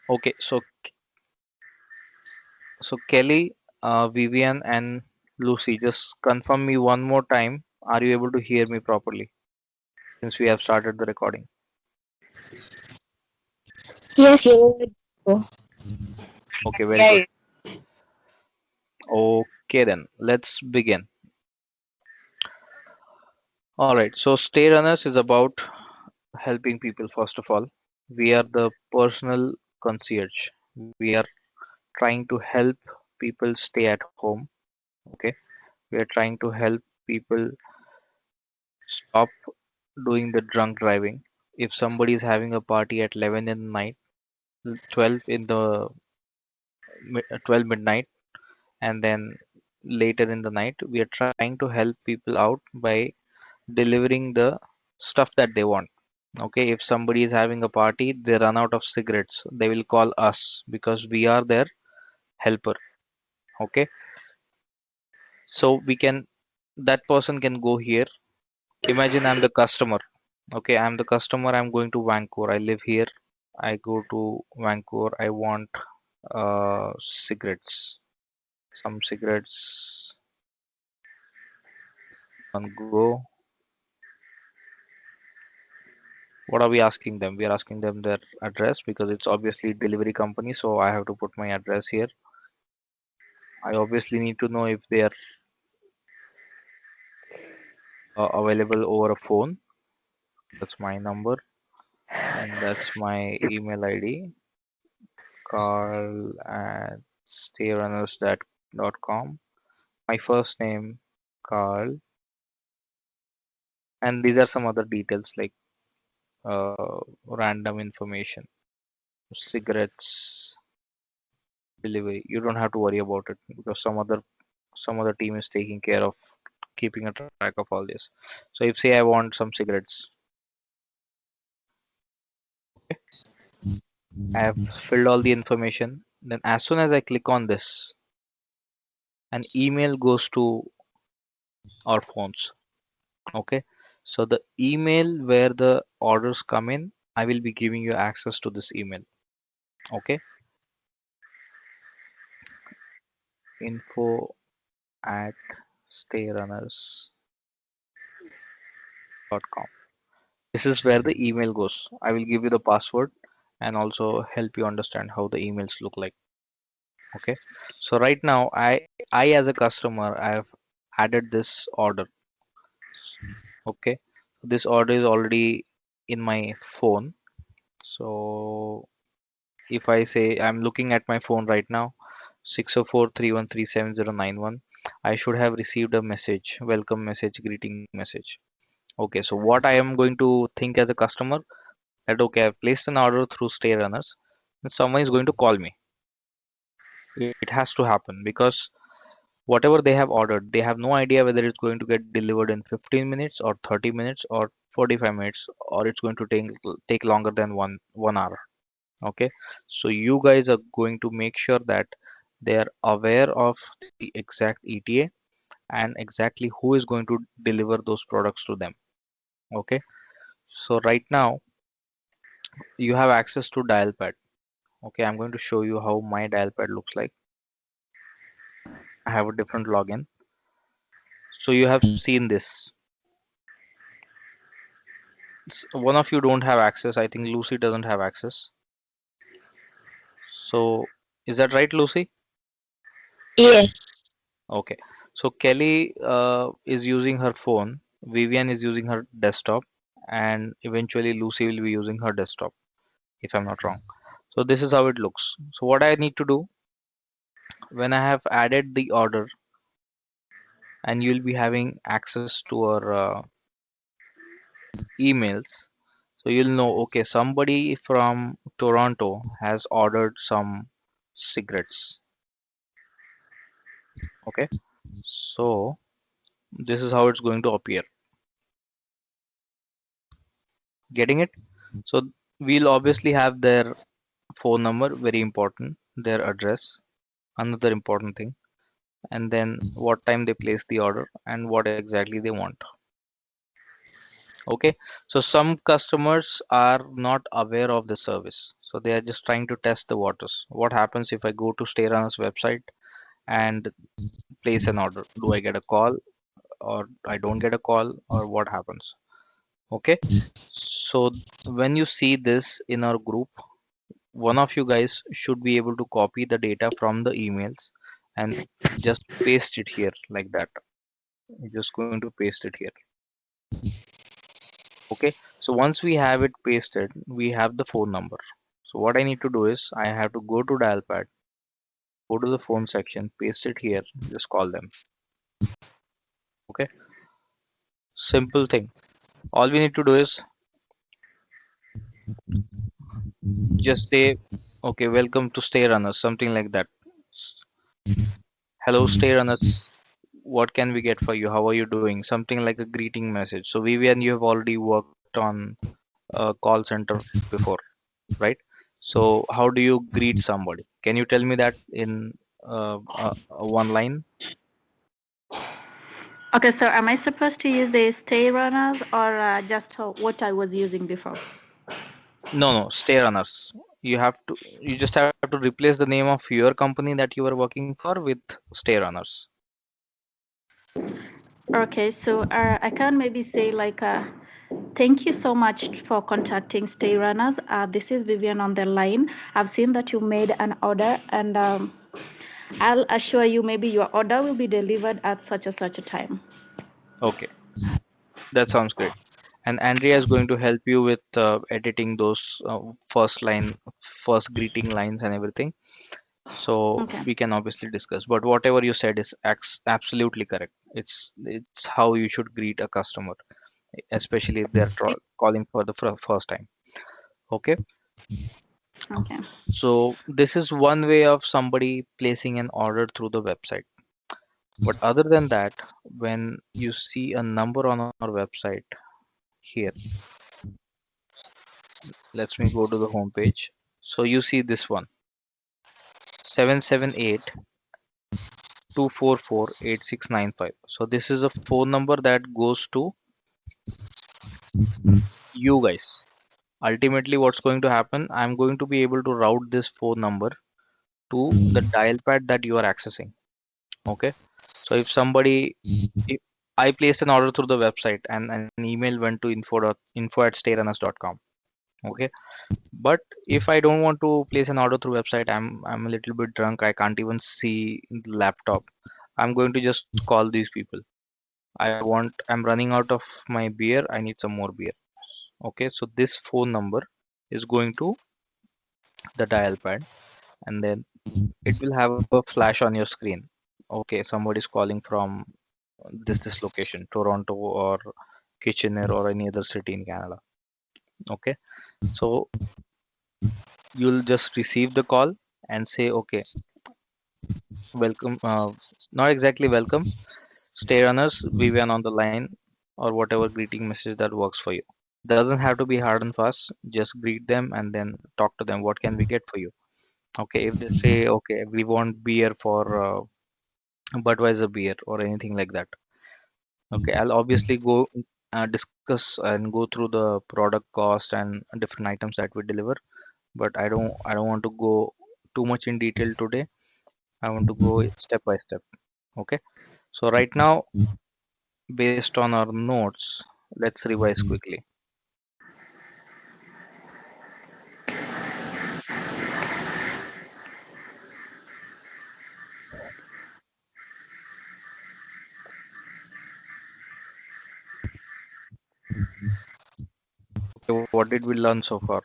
Okay, so Kelly, Vivian, and Lucy, just confirm me one more time. Are you able to hear me properly since we have started the recording? Yes, you would. Okay, very Yeah. good. Okay, then let's begin. All right, so Stay Runners is about helping people first of all. We are the personal concierge. We are trying to help people stay at home. Okay, we are trying to help people stop doing the drunk driving. If somebody is having a party at 11 in the night, 12 in the 12 midnight, and then later in the night, we are trying to help people out by delivering the stuff that they want. Okay, if somebody is having a party, they run out of cigarettes, they will call us because we are their helper. Okay, so we can, that person can go here. Imagine I'm the customer. Okay, I'm the customer. I'm going to Vancouver. I live here. I go to Vancouver. I want cigarettes. Some cigarettes on go. What are we asking them? We are asking them their address because it's obviously delivery company. So I have to put my address here. I obviously need to know if they are available over a phone. That's my number and that's my email ID. Carl at stayrunners.com. My first name, Carl, and these are some other details like random information, cigarettes, delivery. You don't have to worry about it because some other team is taking care of keeping a track of all this. So if say I want some cigarettes, I have filled all the information. Then as soon as I click on this, an email goes to our phones. Okay, so the email where the orders come in, I will be giving you access to this email. Okay, info at stayrunners.com. This is where the email goes. I will give you the password and also help you understand how the emails look like. Okay, so right now I as a customer I have added this order. Okay, this order is already in my phone. So if I say I'm looking at my phone right now, 60431379091, I should have received a message, welcome message, greeting message. Okay, so what I am going to think as a customer that okay, I've placed an order through Stay Runners, and someone is going to call me. It has to happen because whatever they have ordered, they have no idea whether it's going to get delivered in 15 minutes or 30 minutes or 45 minutes or it's going to take longer than one hour. Okay, so you guys are going to make sure that they are aware of the exact ETA and exactly who is going to deliver those products to them. Okay, so right now you have access to dial pad. Okay, I'm going to show you how my dial pad looks like. I have a different login. So you have seen this. One of you don't have access. I think Lucy doesn't have access. So is that right, Lucy? Yes. Okay. So Kelly is using her phone. Vivian is using her desktop, and eventually Lucy will be using her desktop, if I'm not wrong. So this is how it looks. So what I need to do when I have added the order, and you'll be having access to our emails. So you'll know, okay, somebody from Toronto has ordered some cigarettes. Okay, so this is how it's going to appear. Getting it? So we'll obviously have their phone number, very important, their address, another important thing, and then what time they place the order and what exactly they want. Okay, so some customers are not aware of the service, so they are just trying to test the waters. What happens if I go to StayRunners website and place an order? Do I get a call, or I don't get a call, or what happens? Okay, so when you see this in our group, one of you guys should be able to copy the data from the emails and just paste it here like that. You're just going to paste it here. Okay, so once we have it pasted, we have the phone number. So what I need to do is I have to go to dial pad, go to the phone section, paste it here, just call them. Okay, simple thing. All we need to do is just say, okay, welcome to Stay Runners, something like that. Hello, Stay Runners. What can we get for you? How are you doing? Something like a greeting message. So Vivian, you have already worked on a call center before, right? So how do you greet somebody? Can you tell me that in one line? Okay, so am I supposed to use the stay runners or just what I was using before? No, no, Stay Runners. You just have to replace the name of your company that you were working for with Stay Runners. Okay, so I can maybe say like, thank you so much for contacting Stay Runners. This is Vivian on the line. I've seen that you made an order, and I'll assure you maybe your order will be delivered at such a time. Okay, that sounds great. And Andrea is going to help you with editing those first greeting lines and everything. So Okay. we can obviously discuss. But whatever you said is absolutely correct. It's how you should greet a customer, especially if they're calling for the first time. Okay. Okay. So this is one way of somebody placing an order through the website. But other than that, when you see a number on our website here, let me go to the home page. So you see this one, 778-244-8695. So this is a phone number that goes to you guys. Ultimately, what's going to happen, I'm going to be able to route this phone number to the dial pad that you are accessing. Okay. So if I placed an order through the website and an email went to info@stayrunners.com. Okay. But if I don't want to place an order through website, I'm a little bit drunk. I can't even see the laptop. I'm going to just call these people. I'm running out of my beer. I need some more beer. Okay. So this phone number is going to the dial pad, and then it will have a flash on your screen. Okay, somebody's calling from this location, Toronto or Kitchener or any other city in Canada. Okay, so you'll just receive the call and say, okay, welcome. Not exactly welcome. Stay runners, Vivian on the line, or whatever greeting message that works for you. Doesn't have to be hard and fast. Just greet them and then talk to them. What can we get for you? Okay, if they say, okay, we want beer for Budweiser beer or anything like that. Okay, I'll obviously go discuss and go through the product cost and different items that we deliver, but I don't want to go too much in detail today. I want to go step by step. Okay, so right now, based on our notes, let's revise quickly. Okay, what did we learn so far?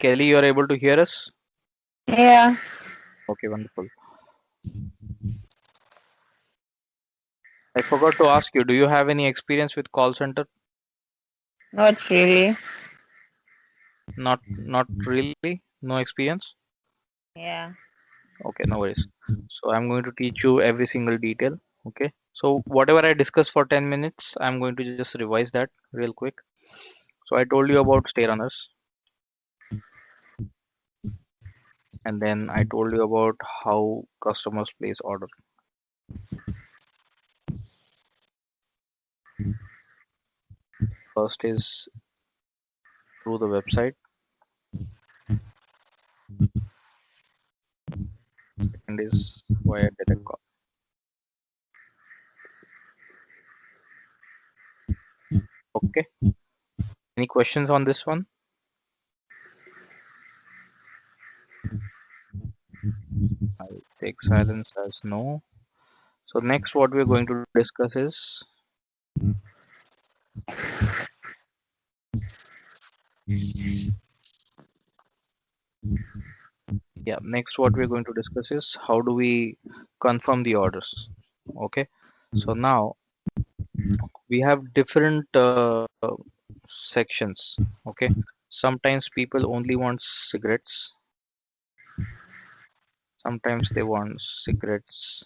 Kelly, you are able to hear us? Yeah, Okay, wonderful. I forgot to ask you, do you have any experience with call center? not really. Not really. No experience. Yeah. Okay, no worries. So I'm going to teach you every single detail. Okay. So whatever I discuss for 10 minutes, I'm going to just revise that real quick. So I told you about StayRunners, and then I told you about how customers place order. First is through the website, second is via direct call. Okay. Any questions on this one? I'll take silence as no. So next what we're going to discuss is, yeah, next what we're going to discuss is how do we confirm the orders. Okay. So now we have different sections. Okay. Sometimes people only want cigarettes. Sometimes they want cigarettes,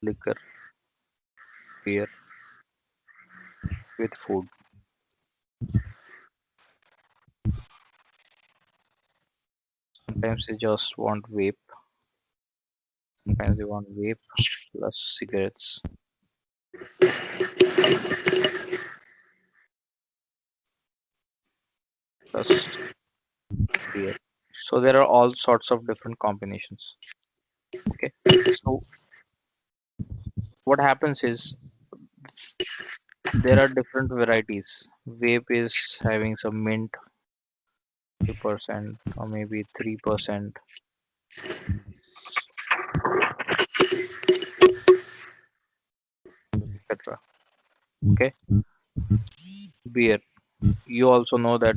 liquor, beer with food. Sometimes they just want vape. Sometimes they want vape plus cigarettes plus beer. So there are all sorts of different combinations. Okay. So what happens is there are different varieties. Vape is having some mint 2% or maybe 3%, etc. Okay. Beer. You also know that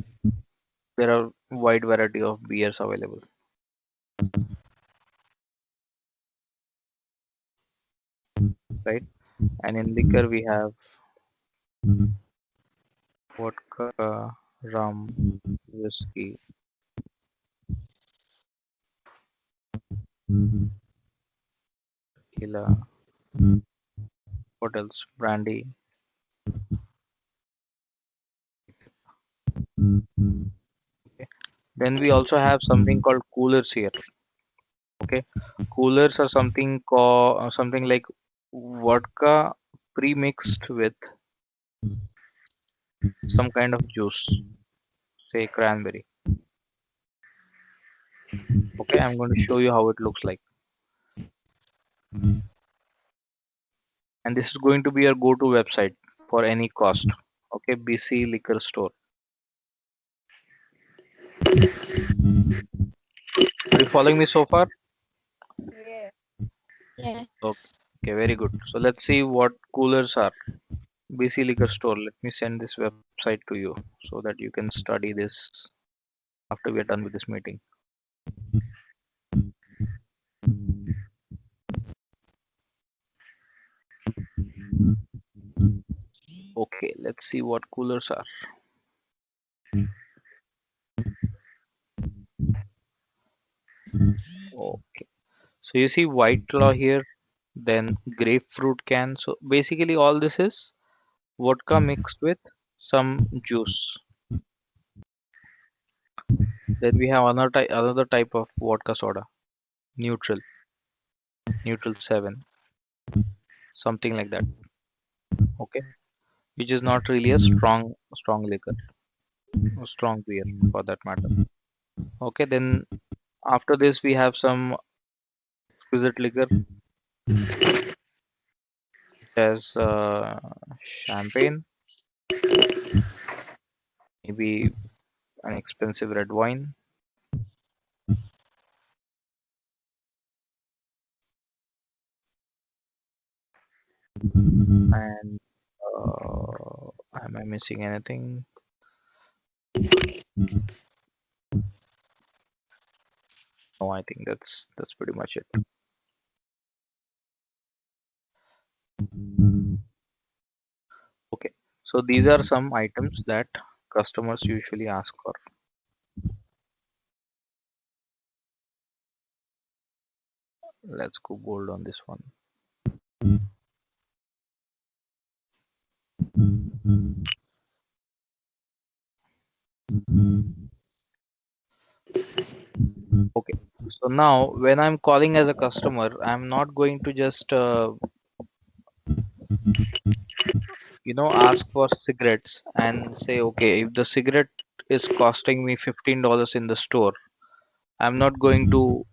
there are wide variety of beers available, right? And in liquor we have vodka, rum, whiskey, tequila, what else? Brandy. Okay. Then we also have something called coolers here. Okay. Coolers are something like vodka pre-mixed with some kind of juice, say cranberry. Okay, I'm going to show you how it looks like. And this is going to be your go-to website for any cost. Okay, BC Liquor Store. Are you following me so far? Yeah. Yes. Okay, very good. So let's see what coolers are. BC Liquor Store. Let me send this website to you so that you can study this after we are done with this meeting. Okay, let's see what coolers are. Okay, so you see White Claw here, then grapefruit can. So basically all this is vodka mixed with some juice. Then we have another type of vodka soda, neutral, neutral 7, something like that. Okay, which is not really a strong liquor, or strong beer for that matter. Okay, then after this we have some exquisite liquor, as champagne, maybe an expensive red wine, and am I missing anything? No, I think that's pretty much it. Okay, so these are some items that customers usually ask for. Let's go bold on this one. Okay. So now when I'm calling as a customer, I'm not going to just ask for cigarettes and say, okay, if the cigarette is costing me $15 in the store, I'm not going to,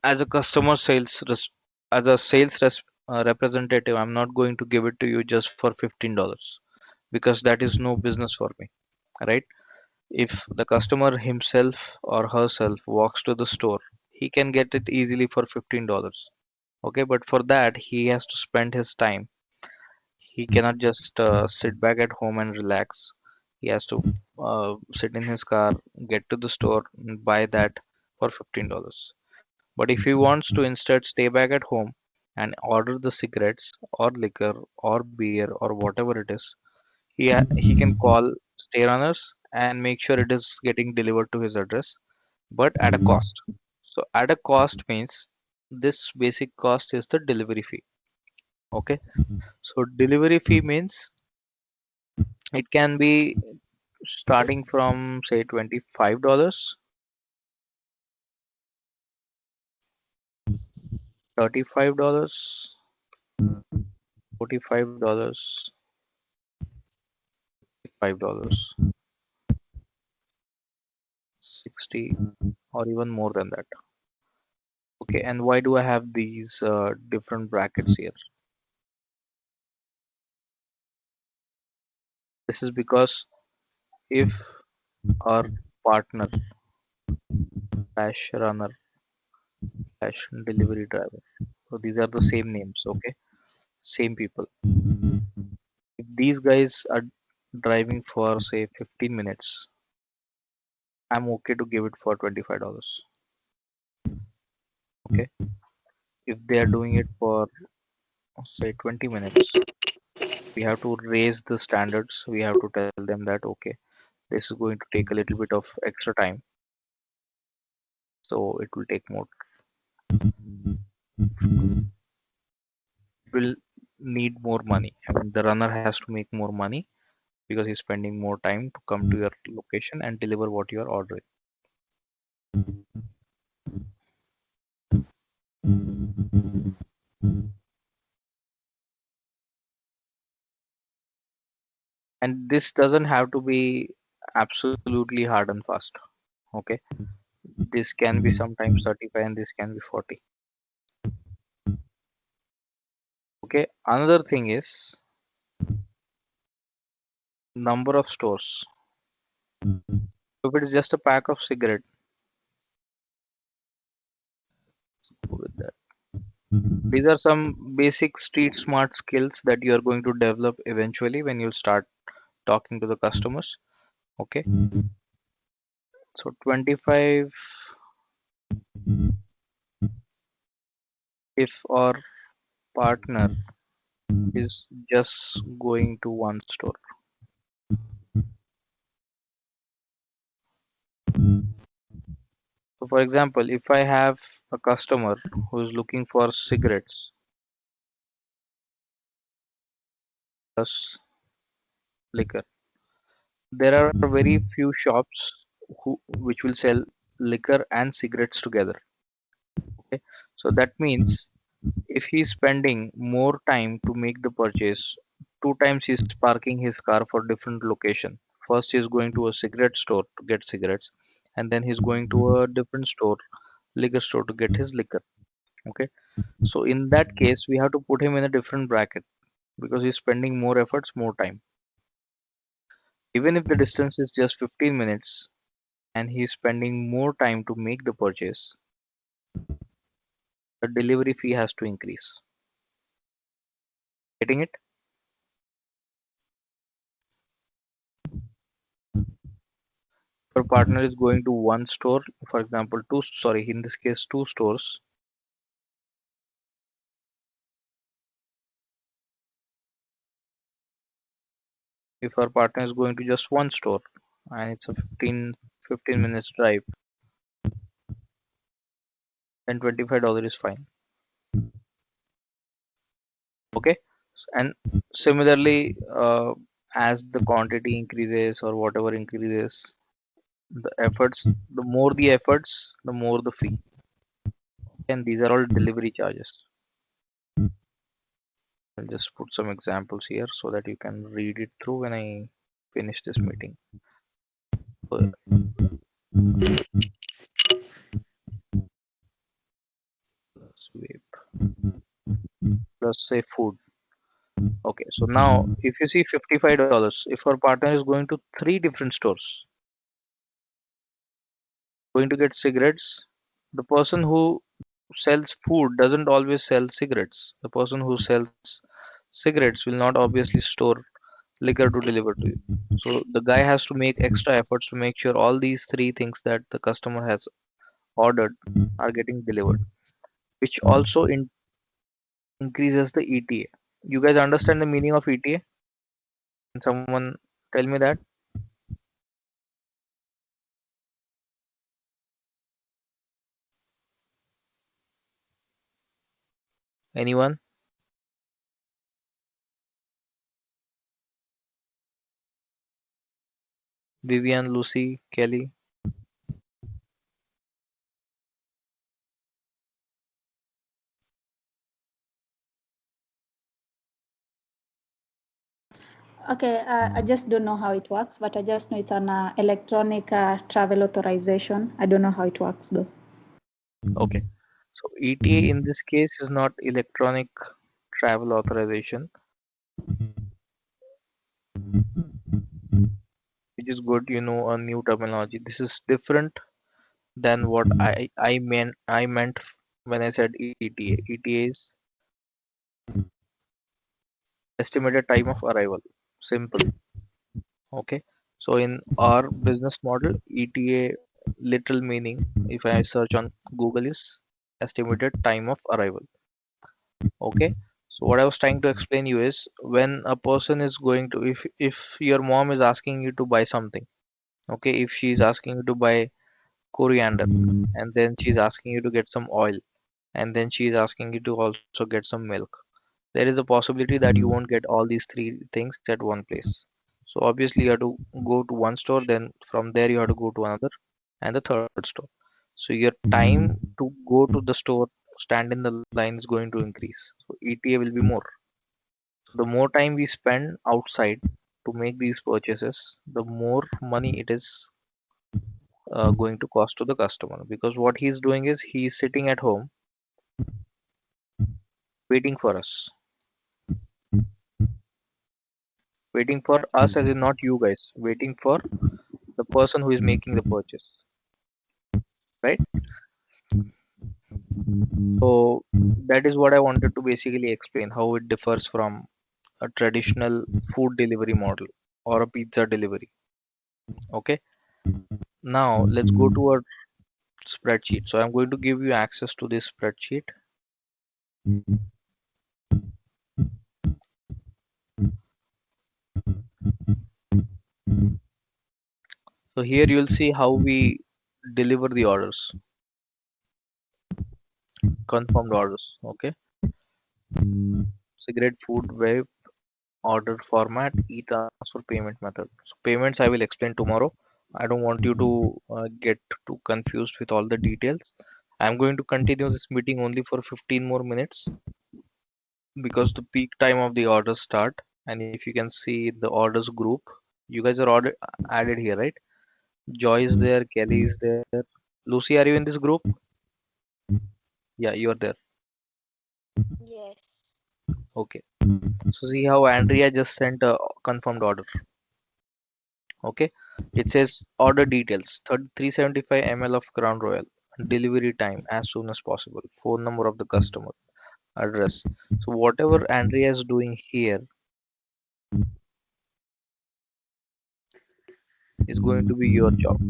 as a customer as a representative, I'm not going to give it to you just for $15 because that is no business for me, right? If the customer himself or herself walks to the store, he can get it easily for $15. Okay, but for that, he has to spend his time. He cannot just sit back at home and relax. He has to sit in his car, get to the store, and buy that for $15. But if he wants to instead stay back at home and order the cigarettes or liquor or beer or whatever it is, he can call StayRunners and make sure it is getting delivered to his address, but at a cost. So at a cost means this basic cost is the delivery fee. Okay, so delivery fee means it can be starting from say $25, $35, $45, $55, 60, or even more than that. Okay, and why do I have these different brackets here? This is because if our partner slash runner slash delivery driver, so these are the same names, okay, same people. If these guys are driving for say 15 minutes, I'm okay to give it for $25. Okay, if they are doing it for say 20 minutes, we have to raise the standards. We have to tell them that okay, this is going to take a little bit of extra time, so it will take more, will need more money. I mean, the runner has to make more money because he's spending more time to come to your location and deliver what you are ordering. And this doesn't have to be absolutely hard and fast. Okay, this can be sometimes 35 and this can be 40. Okay, another thing is number of stores. If it is just a pack of cigarette, go with that. These are some basic street smart skills that you are going to develop eventually when you start talking to the customers. Okay, so 25 if our partner is just going to one store. So, for example, if I have a customer who is looking for cigarettes plus liquor, there are very few shops which will sell liquor and cigarettes together. Okay, so that means if he's spending more time to make the purchase, two times he's parking his car for different location. First he's going to a cigarette store to get cigarettes, and then he's going to a different store, liquor store to get his liquor. Okay, so in that case we have to put him in a different bracket because he's spending more efforts, more time. Even if the distance is just 15 minutes and he's spending more time to make the purchase, the delivery fee has to increase. Getting it? Our partner is going to one store, for example, sorry, in this case, two stores. If our partner is going to just one store and it's a 15 minutes drive, then $25 is fine. Okay. And similarly, as the quantity increases or whatever increases, The more the efforts, the more the fee. And these are all delivery charges. I'll just put some examples here so that you can read it through when I finish this meeting. So let's wait. Let's say food. Okay, so now if you see $55, if our partner is going to three different stores, going to get cigarettes, the person who sells food doesn't always sell cigarettes. The person who sells cigarettes will not obviously store liquor to deliver to you. So the guy has to make extra efforts to make sure all these three things that the customer has ordered are getting delivered, which also increases the ETA. You guys understand the meaning of ETA? Can someone tell me that? Anyone? Vivian, Lucy, Kelly? Okay, I just don't know how it works, but I just know it's an electronic travel authorization. I don't know how it works though. Okay. So ETA in this case is not electronic travel authorization, which is good, a new terminology. This is different than what I meant when I said ETA. ETA is estimated time of arrival. Simple. Okay. So in our business model, ETA literal meaning, if I search on Google, is estimated time of arrival. Okay. So what I was trying to explain you is when a person is going to, if your mom is asking you to buy something, okay, if she's asking you to buy coriander, and then she's asking you to get some oil, and then she's asking you to also get some milk, there is a possibility that you won't get all these three things at one place. So obviously you have to go to one store, then from there you have to go to another and the third store. So your time to go to the store, stand in the line, is going to increase. So ETA will be more. So the more time we spend outside to make these purchases, the more money it is going to cost to the customer, because what he's doing is he's sitting at home waiting for us, waiting for us as in not you guys, waiting for the person who is making the purchase, right? So that is what I wanted to basically explain, how it differs from a traditional food delivery model or a pizza delivery. Okay, now let's go to our spreadsheet. So I'm going to give you access to this spreadsheet. So here you'll see how we deliver the orders, confirmed orders. Okay, cigarette, food, web, order format, e-transfer, payment method. So payments I will explain tomorrow. I don't want you to get too confused with all the details. I'm going to continue this meeting only for 15 more minutes because the peak time of the orders start. And if you can see the orders group, you guys are added here, right? Joy is there, Kelly is there. Lucy, are you in this group? Yeah, you are there. Yes. Okay. So see how Andrea just sent a confirmed order. Okay, it says order details 375 ml of Crown Royal, delivery time as soon as possible, phone number of the customer, address. So whatever Andrea is doing here is going to be your job.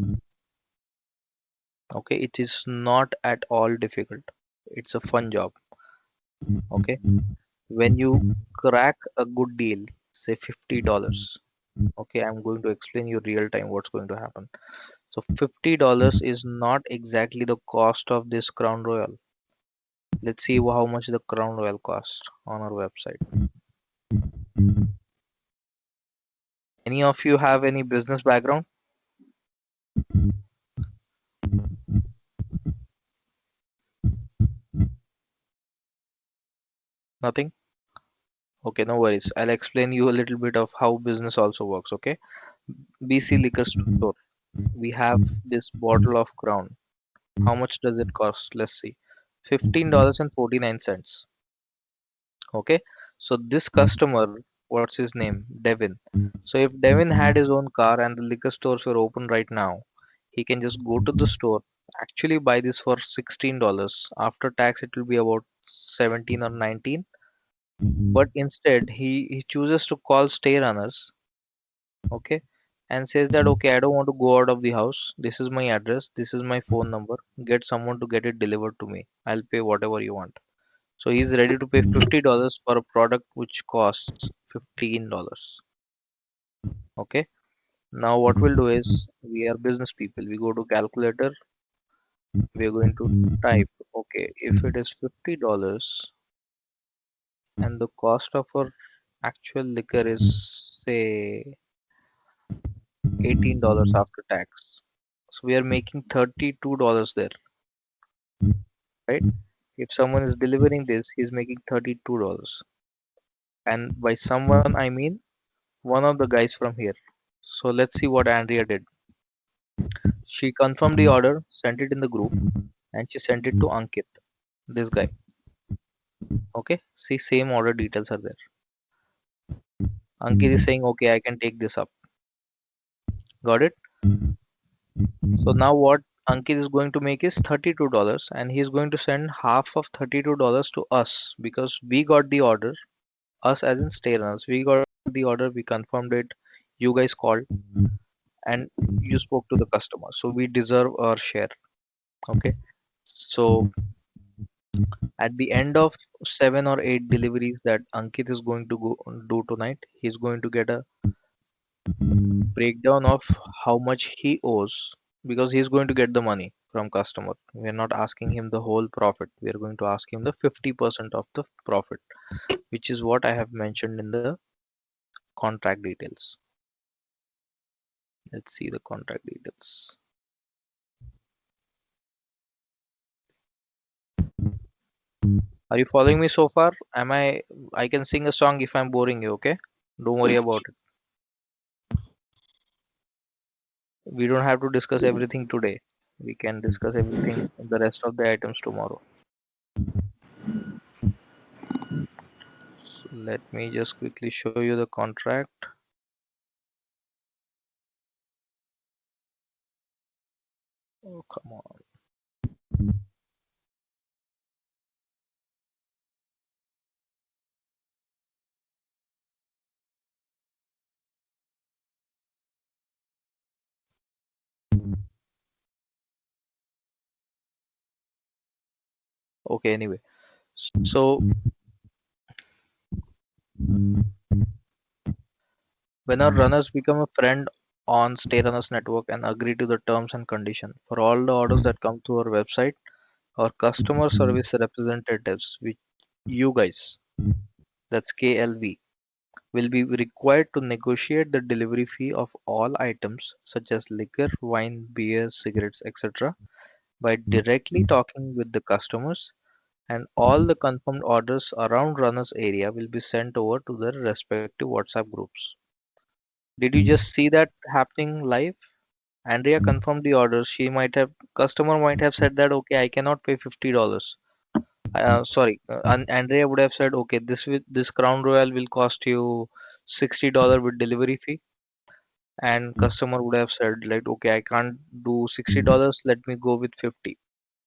Okay, it is not at all difficult, it's a fun job. Okay, when you crack a good deal, say $50, okay, I'm going to explain you real time what's going to happen. So $50 is not exactly the cost of this Crown Royal. Let's see how much the Crown Royal cost on our website. Any of you have any business background? Nothing? Okay, no worries. I'll explain you a little bit of how business also works, okay? BC Liquor Store. We have this bottle of Crown. How much does it cost? Let's see. $15.49. Okay. So this customer, what's his name? Devin. So if Devin had his own car and the liquor stores were open right now, he can just go to the store, actually buy this for $16. After tax, it will be about 17 or 19. But instead, he chooses to call Stay Runners, okay, and says that, okay, I don't want to go out of the house. This is my address. This is my phone number. Get someone to get it delivered to me. I'll pay whatever you want. So he's ready to pay $50 for a product which costs $15. Okay. Now what we'll do is we are business people. We go to calculator. We are going to type, okay, if it is $50 and the cost of our actual liquor is say $18 after tax. So we are making $32 there, right? If someone is delivering this, he's making $32. And by someone I mean one of the guys from here. So let's see what Andrea did. She confirmed the order, sent it in the group, and she sent it to Ankit, this guy. Okay, see, same order details are there. Ankit is saying, okay, I can take this up. Got it? So now what Ankit is going to make is $32, and he's going to send half of $32 to us because we got the order. Us as in StayRunners, we got the order, we confirmed it. You guys called and you spoke to the customer, so we deserve our share. Okay, so at the end of 7 or 8 deliveries that Ankit is going to go do tonight, he's going to get a breakdown of how much he owes because he's going to get the money from customer. We're not asking him the whole profit. We're going to ask him the 50% of the profit, which is what I have mentioned in the contract details. Let's see the contract details. Are you following me so far? I can sing a song if I'm boring you, okay? Don't worry about it. We don't have to discuss everything today. We can discuss everything, the rest of the items tomorrow. So let me just quickly show you the contract. Oh, come on. Okay, anyway. So when our runners become a friend on Stay Runners network and agree to the terms and condition for all the orders that come to our website, our customer service representatives, which you guys, that's KLV, will be required to negotiate the delivery fee of all items such as liquor, wine, beer, cigarettes, etc. by directly talking with the customers, and all the confirmed orders around runners area will be sent over to their respective WhatsApp groups. Did you just see that happening live? Andrea confirmed the orders. She might have Customer might have said that, okay, I cannot pay $50. Sorry, Andrea would have said, okay, this Crown Royal will cost you $60 with delivery fee, and customer would have said like, okay, I can't do $60. Let me go with 50.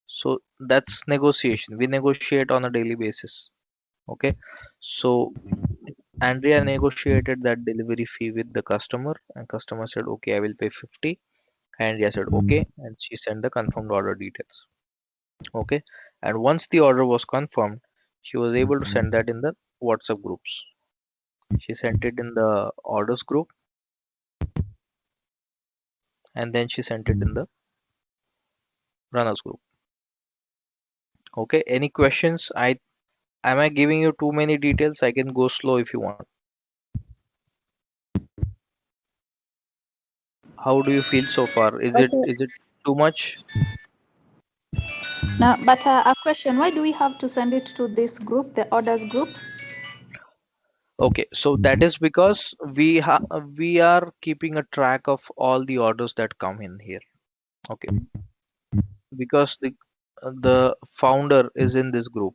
So that's negotiation. We negotiate on a daily basis. Okay, so Andrea negotiated that delivery fee with the customer, and customer said, okay, I will pay 50. Andrea said, okay, and she sent the confirmed order details. Okay, and once the order was confirmed, she was able to send that in the WhatsApp groups. She sent it in the orders group, and then she sent it in the runners group. Okay, any questions? I Am I giving you too many details? I can go slow if you want. How do you feel so far? Is it Okay. is it too much? Now, but a question: why do we have to send it to this group, the orders group? Okay, so that is because we are keeping a track of all the orders that come in here. Okay, because the founder is in this group,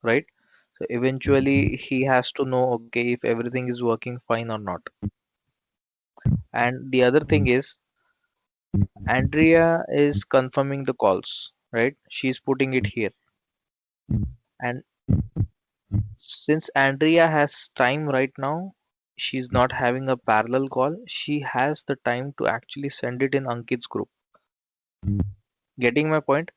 right? So eventually he has to know, okay, if everything is working fine or not. And the other thing is, Andrea is confirming the calls, right? She's putting it here. And since Andrea has time right now, she's not having a parallel call. She has the time to actually send it in Ankit's group. Getting my point?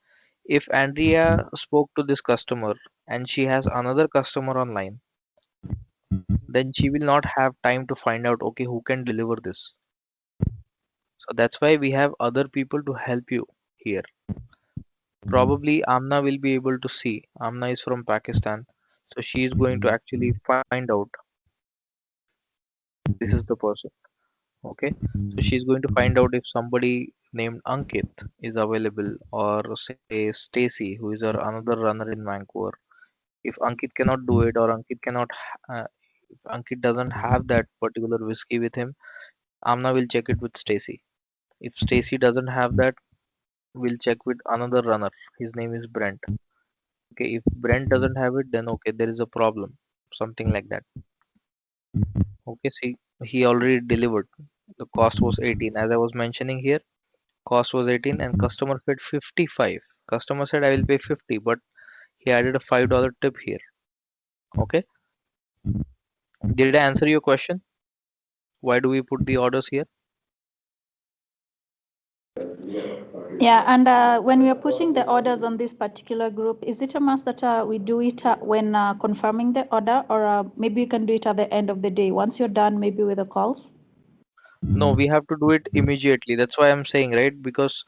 If Andrea spoke to this customer and she has another customer online, then she will not have time to find out, okay, who can deliver this. So that's why we have other people to help you here. Probably Amna will be able to see. Amna is from Pakistan. So she is going to actually find out this is the person. Okay. So she's going to find out if somebody named Ankit is available, or say Stacy, who is our another runner in Vancouver. If Ankit cannot do it, or Ankit cannot, if Ankit doesn't have that particular whiskey with him, Amna will check it with Stacy. If Stacy doesn't have that, we'll check with another runner. His name is Brent. Okay, if Brent doesn't have it, then okay, there is a problem. Something like that. Okay, see, he already delivered. The cost was 18. As I was mentioning here, cost was 18 and customer paid 55. Customer said I will pay 50, but he added a $5 tip here. Okay, did I answer your question? Why do we put the orders here? Yeah, and when we are putting the orders on this particular group, is it a must that we do it when confirming the order, or maybe you can do it at the end of the day once you're done, maybe with the calls? No, we have to do it immediately. That's why I'm saying, right? Because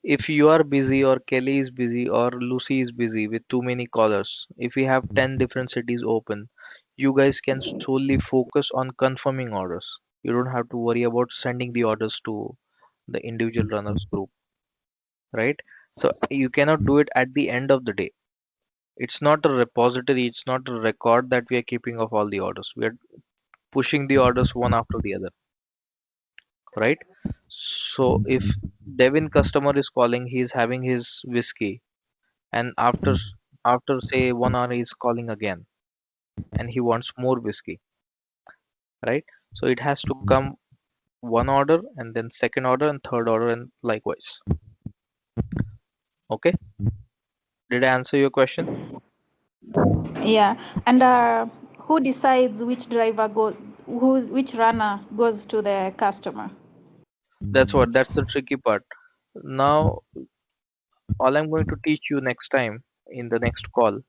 if you are busy, or Kelly is busy, or Lucy is busy with too many callers, if we have 10 different cities open, you guys can solely focus on confirming orders. You don't have to worry about sending the orders to the individual runners group, right? So you cannot do it at the end of the day. It's not a repository, it's not a record that we are keeping of all the orders. We are pushing the orders one after the other, right? So if Devin customer is calling, he is having his whiskey, and after say 1 hour he is calling again, and he wants more whiskey, right? So it has to come one order, and then second order and third order, and likewise. Okay, did I answer your question? Yeah, and who decides which driver which runner goes to the customer? That's the tricky part. Now all I'm going to teach you next time in the next call.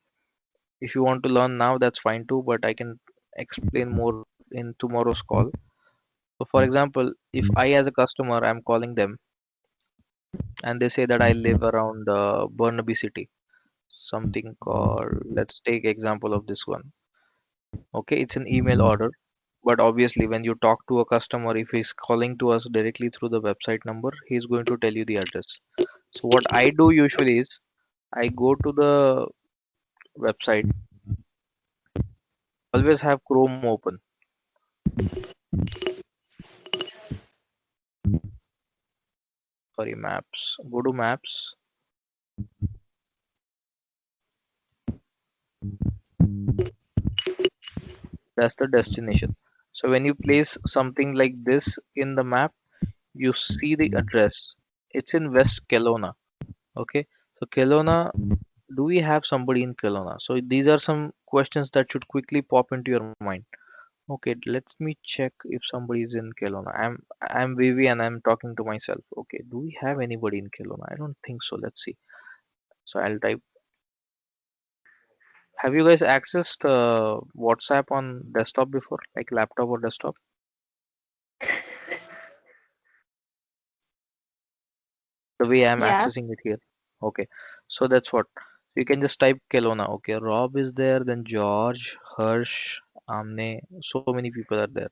If you want to learn now, that's fine too, but I can explain more in tomorrow's call. So, for example, if I, as a customer, I'm calling them and they say that I live around Burnaby City, something called, let's take example of this one. Okay, it's an email order, but obviously, when you talk to a customer, if he's calling to us directly through the website number, he's going to tell you the address. So, what I do usually is I go to the website, always have Chrome open. Sorry, maps. Go to maps. That's the destination. So when you place something like this in the map, you see the address. It's in West Kelowna. Okay. So Kelowna, do we have somebody in Kelowna? So these are some questions that should quickly pop into your mind. Okay, let me check if somebody is in Kelowna. I'm Vivi and I'm talking to myself. Okay, do we have anybody in Kelowna? I don't think so. Let's see. So I'll type. Have you guys accessed WhatsApp on desktop before, like laptop or desktop? The way I'm Yes. accessing it here. Okay, so that's what. You can just type Kelowna. Okay, Rob is there, then George, Harsh, Amne. So many people are there.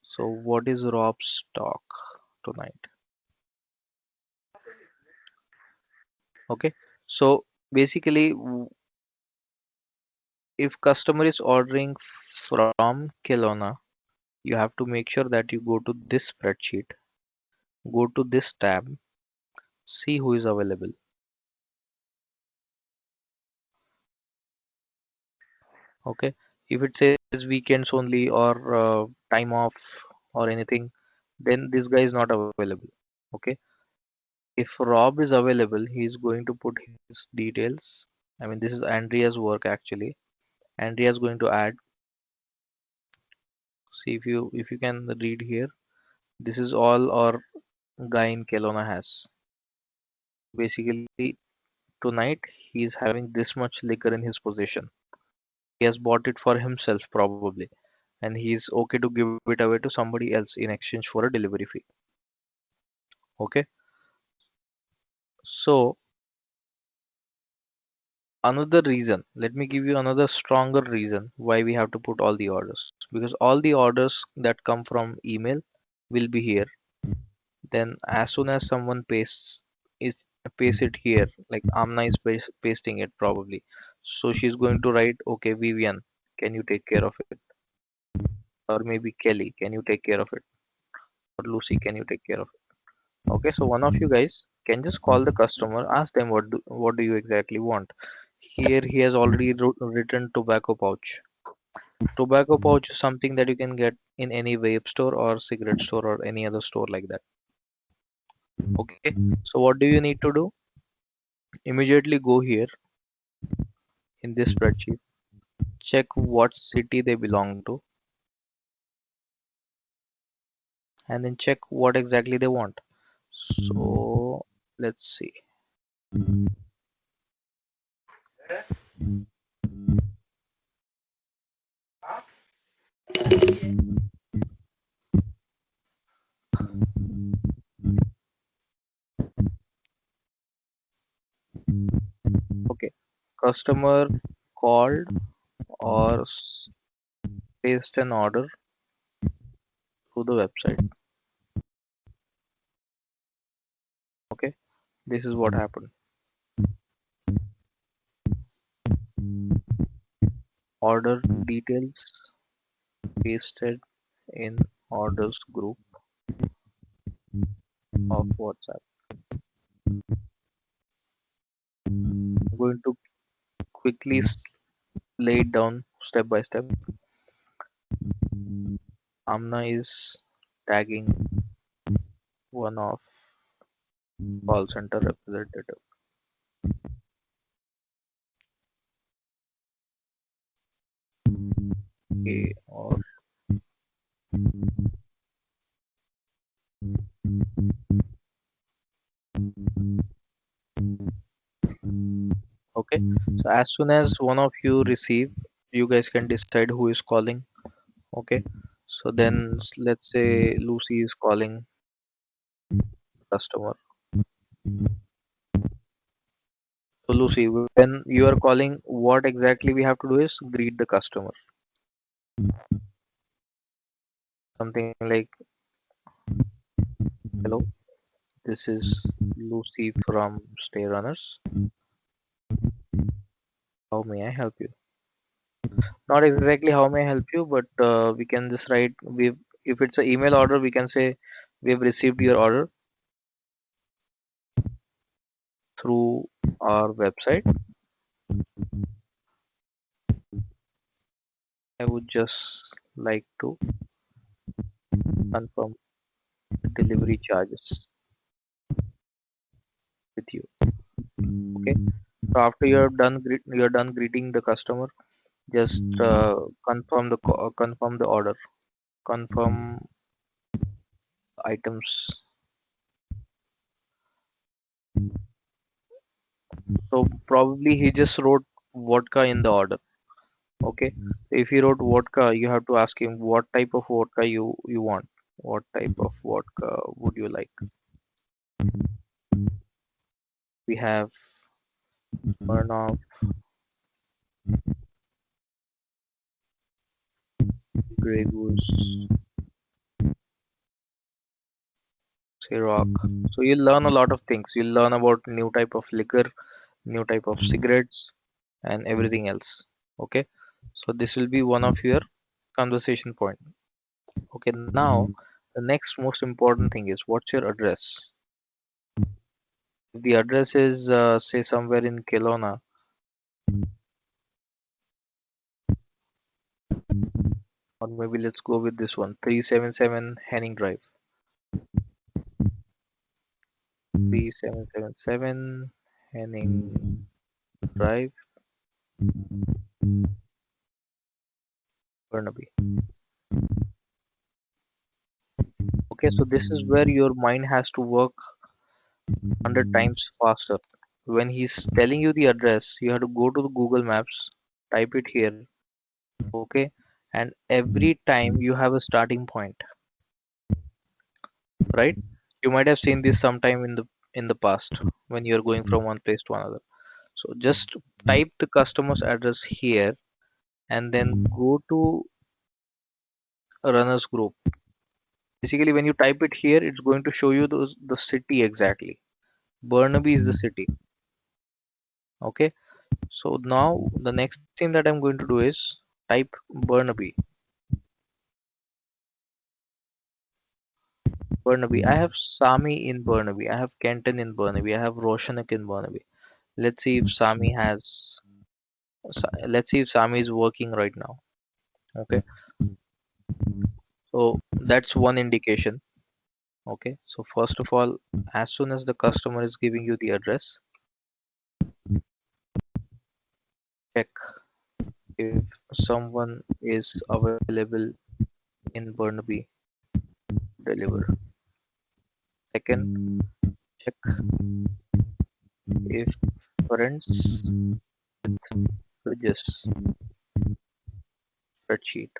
So what is Rob's talk tonight? Okay, so basically, if customer is ordering from Kelowna, you have to make sure that you go to this spreadsheet, go to this tab, see who is available. Okay, if it says weekends only or time off or anything, then this guy is not available. Okay, if Rob is available, he is going to put his details. I mean, this is Andrea's work actually. Andrea is going to add. See if you can read here. This is all our guy in Kelowna has. Basically, tonight he is having this much liquor in his possession. He has bought it for himself probably, and he is okay to give it away to somebody else in exchange for a delivery fee. Okay, so another reason, let me give you another stronger reason why we have to put all the orders, because all the orders that come from email will be here. Then as soon as someone is paste it here, like Amna is pasting it probably, so she's going to write, okay Vivian, can you take care of it, or maybe Kelly, can you take care of it, or Lucy, can you take care of it. Okay, so one of you guys can just call the customer, ask them what do you exactly want. Here he has already written tobacco pouch. Tobacco pouch is something that you can get in any vape store or cigarette store or any other store like that. Okay, so what do you need to do? Immediately go here in this spreadsheet, check what city they belong to, and then check what exactly they want. So let's see. Okay, customer called or placed an order through the website. Okay, this is what happened. Order details pasted in orders group of WhatsApp. I'm going to quickly lay it down step by step. Amna is tagging one of call center representative. A or okay. So as soon as one of you receive, you guys can decide who is calling. Okay. So then let's say Lucy is calling customer. So Lucy, when you are calling, what exactly we have to do is greet the customer. Something like, hello, this is Lucy from StayRunners. How may I help you? Not exactly how may I help you, but we can just write, if it's an email order, we can say we've received your order through our website. I would just like to confirm the delivery charges with you. Okay. So after you're done greeting the customer, just confirm the order, confirm items. So probably he just wrote vodka in the order. Okay. If he wrote vodka, you have to ask him what type of vodka you want. What type of vodka would you like? We have Smirnoff, Grey Goose, say rock. So you'll learn a lot of things. You'll learn about new type of liquor, new type of cigarettes, and everything else. Okay, so this will be one of your conversation point. Okay, now the next most important thing is what's your address. If the address is say somewhere in Kelowna, or maybe let's go with this one, 377 Henning Drive. 3777 Henning Drive, Burnaby. Okay, so this is where your mind has to work 100 times faster. When he's telling you the address, you have to go to the Google Maps, type it here, okay, and every time you have a starting point, right? You might have seen this sometime in the past when you're going from one place to another. So just type the customer's address here and then go to runners group. Basically, when you type it here, it's going to show you the city exactly. Burnaby is the city. Okay. So now the next thing that I'm going to do is type Burnaby. Burnaby. I have Sami in Burnaby. I have Kenton in Burnaby. I have Roshanak in Burnaby. Let's see if Sami has. Let's see if Sami is working right now. Okay. So that's one indication. Okay. So first of all, as soon as the customer is giving you the address, check if someone is available in Burnaby, deliver. Second, check if friends with bridges spreadsheet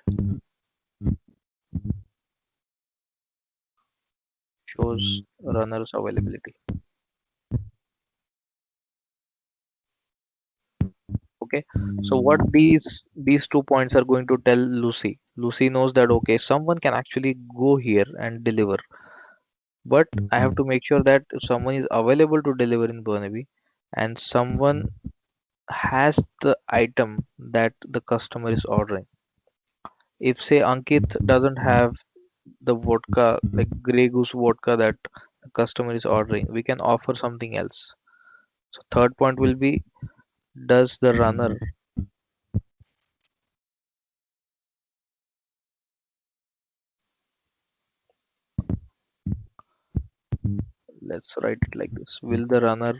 shows runners availability. Okay, so what these 2 points are going to tell Lucy. Lucy knows that okay, someone can actually go here and deliver, but I have to make sure that someone is available to deliver in Burnaby and someone has the item that the customer is ordering. If say Ankit doesn't have the vodka, like Grey Goose vodka that the customer is ordering, we can offer something else. So third point will be, does the runner, let's write it like this, will the runner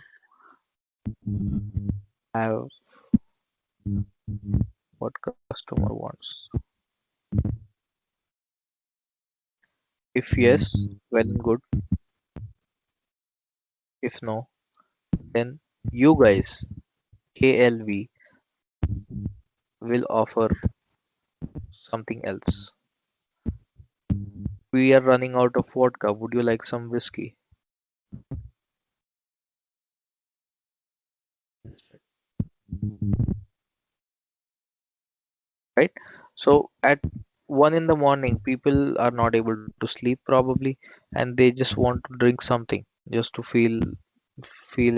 have what customer wants? If yes, well and good. If no, then you guys, KLV, will offer something else. We are running out of vodka. Would you like some whiskey? Right? So at 1 in the morning, people are not able to sleep probably, and they just want to drink something just to feel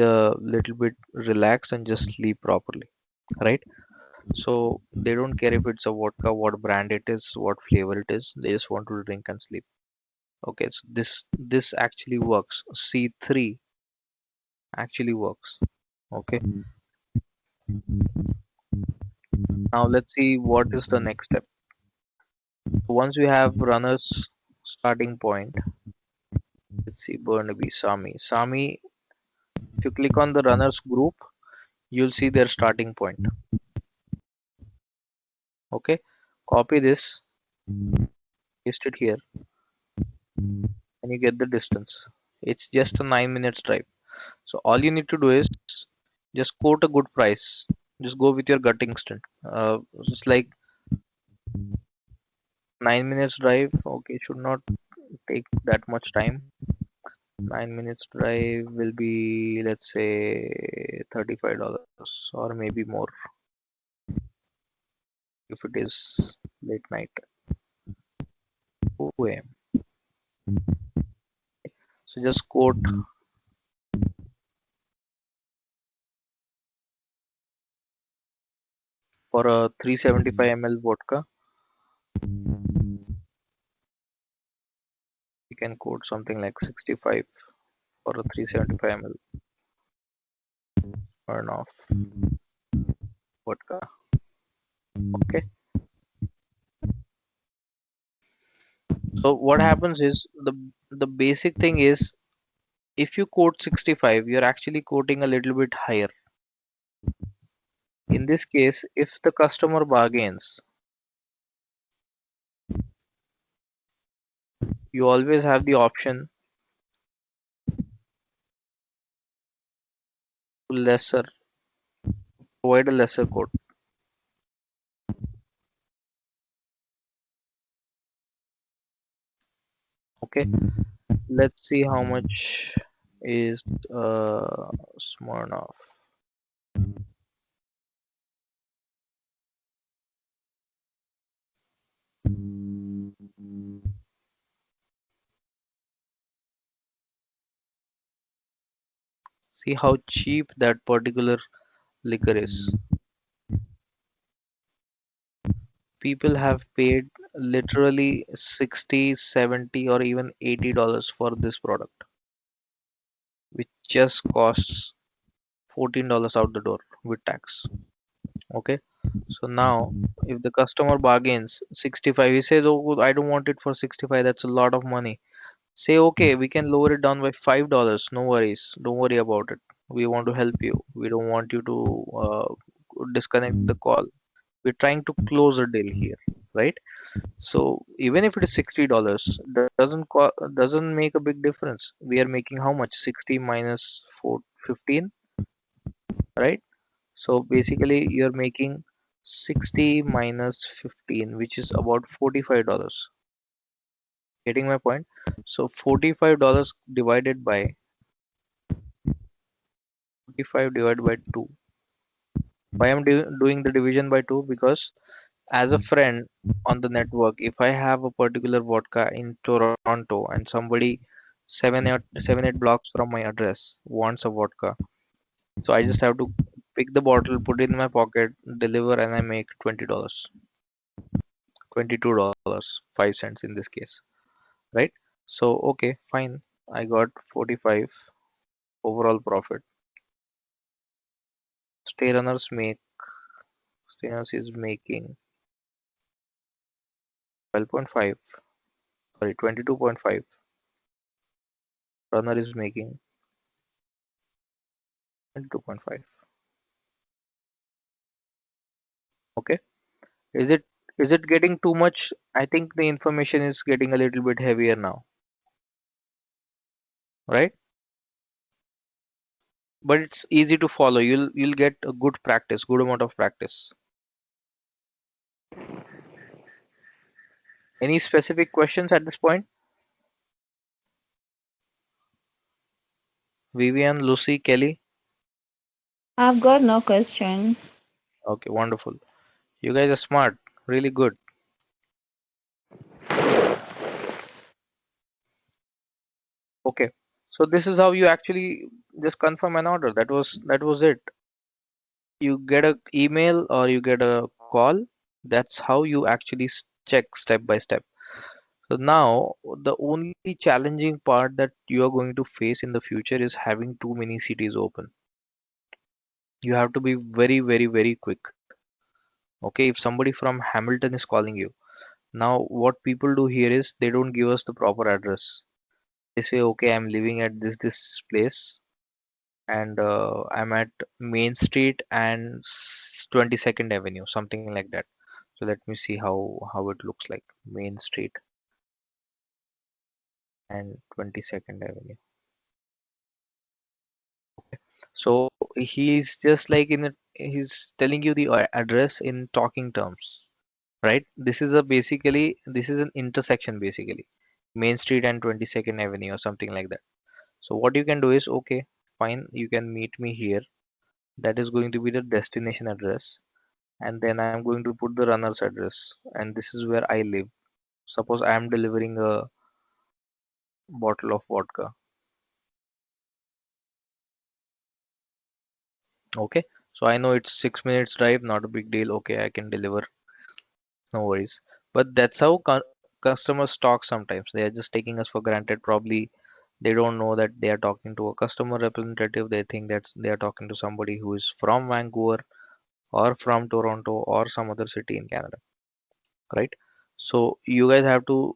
a little bit relaxed and just sleep properly, right? So they don't care if it's a vodka, what brand it is, what flavor it is. They just want to drink and sleep. Okay, so this actually works. C3 actually works. Okay, now let's see what is the next step. Once we have runners starting point, let's see Burnaby, Sami. If you click on the runners group, you'll see their starting point. Okay, copy this, paste it here, and you get the distance. It's just a 9 minutes drive. So all you need to do is just quote a good price. Just go with your gut instinct. It's like 9 minutes drive. Okay, should not take that much time. 9 minutes drive will be, let's say, $35 or maybe more if it is late night, 2 a.m. So So just quote for a 375 ml vodka. You can quote something like 65 for a 375 ml burn off vodka. Okay. So what happens is the basic thing is if you quote 65, you're actually quoting a little bit higher. In this case, if the customer bargains, you always have the option to lesser, provide a lesser quote. Okay, let's see how much is Smirnoff. See how cheap that particular liquor is. People have paid literally 60, 70, or even $80 for this product, which just costs $14 out the door with tax. Okay, so now if the customer bargains 65, he says, oh, I don't want it for 65, that's a lot of money. Say, okay, we can lower it down by $5. No worries, don't worry about it. We want to help you. We don't want you to disconnect the call. We're trying to close a deal here, right? So even if it is $60, doesn't make a big difference. We are making how much? 60 minus 4, 15, right? So basically you're making 60 minus 15, which is about $45. Getting my point? So $45 divided by 45 divided by 2. Why I'm doing the division by 2? Because as a friend on the network, if I have a particular vodka in Toronto and somebody 7 8 blocks from my address wants a vodka, so I just have to pick the bottle, put it in my pocket, deliver, and I make $20, $22, 5 cents in this case, right? So okay, fine. I got 45 overall profit. Stay runners make Stay runners is making 12.5, sorry, 22.5. Runner is making 22.5. Okay. Is it getting too much? I think the information is getting a little bit heavier now, right? But it's easy to follow. You'll get a good practice, good amount of practice. Any specific questions at this point? Vivian, Lucy, Kelly? I've got no question. Okay, wonderful. You guys are smart, really good. Okay. So this is how you actually just confirm an order. That was it. You get a email or you get a call. That's how you actually check step by step. So now the only challenging part that you are going to face in the future is having too many cities open. You have to be very, very, very quick. Okay, if somebody from Hamilton is calling you, now what people do here is they don't give us the proper address. They say, okay, I'm living at this place and I'm at Main Street and 22nd Avenue, something like that. So let me see how it looks like. Main Street and 22nd Avenue. So he's just like he's telling you the address in talking terms, right? This is an intersection basically, Main Street and 22nd Avenue or something like that. So what you can do is, okay, fine, you can meet me here. That is going to be the destination address, and then I'm going to put the runner's address, and this is where I live. Suppose I am delivering a bottle of vodka. Okay, so I know it's 6 minutes drive, not a big deal. Okay, I can deliver, no worries. But that's how customers talk sometimes. They are just taking us for granted. Probably they don't know that they are talking to a customer representative. They think that they are talking to somebody who is from Vancouver or from Toronto or some other city in Canada, right? So you guys have to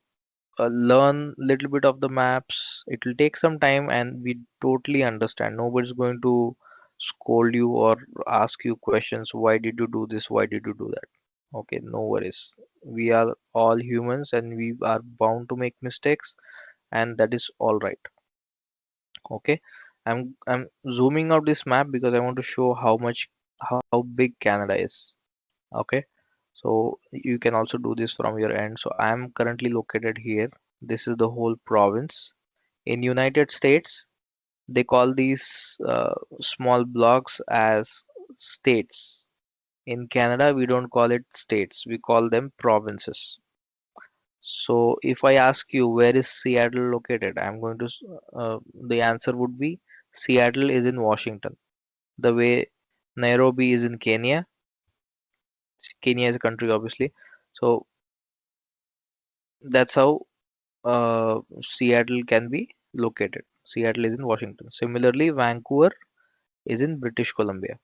learn little bit of the maps. It will take some time, and we totally understand. Nobody's going to scold you or ask you questions. Why did you do this? Why did you do that? Okay, no worries. We are all humans, and we are bound to make mistakes, and that is all right. Okay, I'm zooming out this map because I want to show how big Canada is. Okay, so you can also do this from your end. So I'm currently located here. This is the whole province. In United States, they call these small blocks as states. In Canada, we don't call it states, we call them provinces. So if I ask you where is Seattle located, the answer would be Seattle is in Washington. The way Nairobi is in Kenya, Kenya is a country obviously. So that's how Seattle can be located. Seattle is in Washington. Similarly, Vancouver is in British Columbia.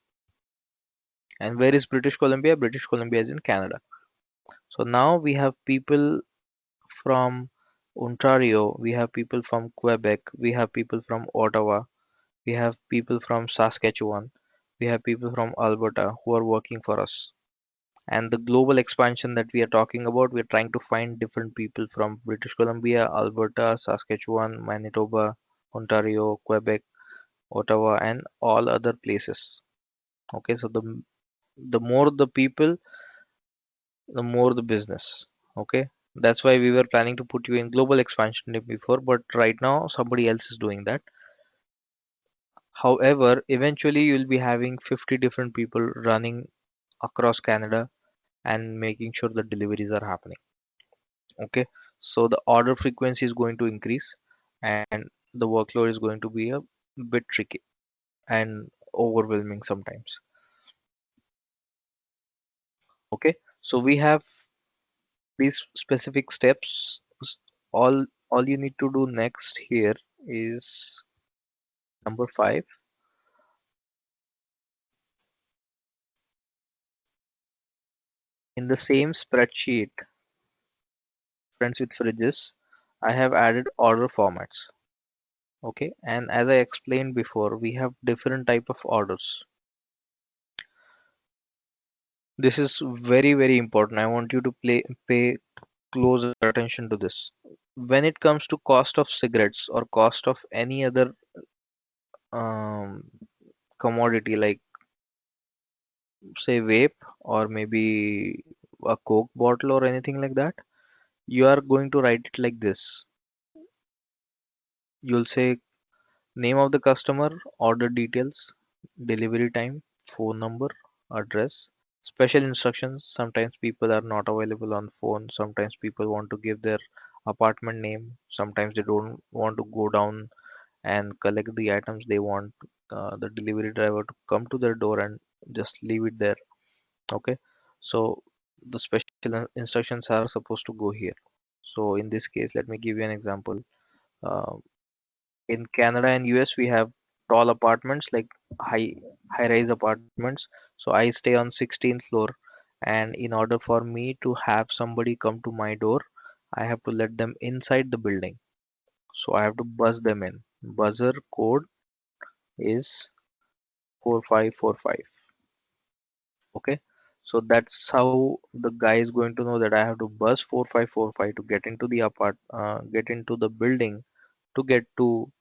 And where is British Columbia? British Columbia is in Canada. So now we have people from Ontario, we have people from Quebec, we have people from Ottawa, we have people from Saskatchewan, we have people from Alberta who are working for us. And the global expansion that we are talking about, we're trying to find different people from British Columbia, Alberta, Saskatchewan, Manitoba, Ontario, Quebec, Ottawa, and all other places. Okay, so the more the people, the more the business. Okay, that's why we were planning to put you in global expansion before, but right now somebody else is doing that. However, eventually you'll be having 50 different people running across Canada and making sure the deliveries are happening. Okay, so the order frequency is going to increase, and the workload is going to be a bit tricky and overwhelming sometimes. Okay, so we have these specific steps. All you need to do next here is number 5. In the same spreadsheet, friends with fridges, I have added order formats. Okay, and as I explained before, we have different type of orders. This is very important. I want you to pay close attention to this. When it comes to cost of cigarettes or cost of any other um, commodity like say vape or maybe a Coke bottle or anything like that, you are going to write it like this. You'll say name of the customer, order details, delivery time, phone number, address, special instructions. Sometimes people are not available on phone. Sometimes people want to give their apartment name. Sometimes they don't want to go down and collect the items. They want the delivery driver to come to their door and just leave it there. Okay, so the special instructions are supposed to go here. So in this case, let me give you an example. Uh, in Canada and US, we have tall apartments like high high-rise apartments. So I stay on 16th floor, and in order for me to have somebody come to my door, I have to let them inside the building. So I have to buzz them in. Buzzer code is 4545. Okay, so that's how the guy is going to know that I have to buzz 4545 to get into the get into the building to get to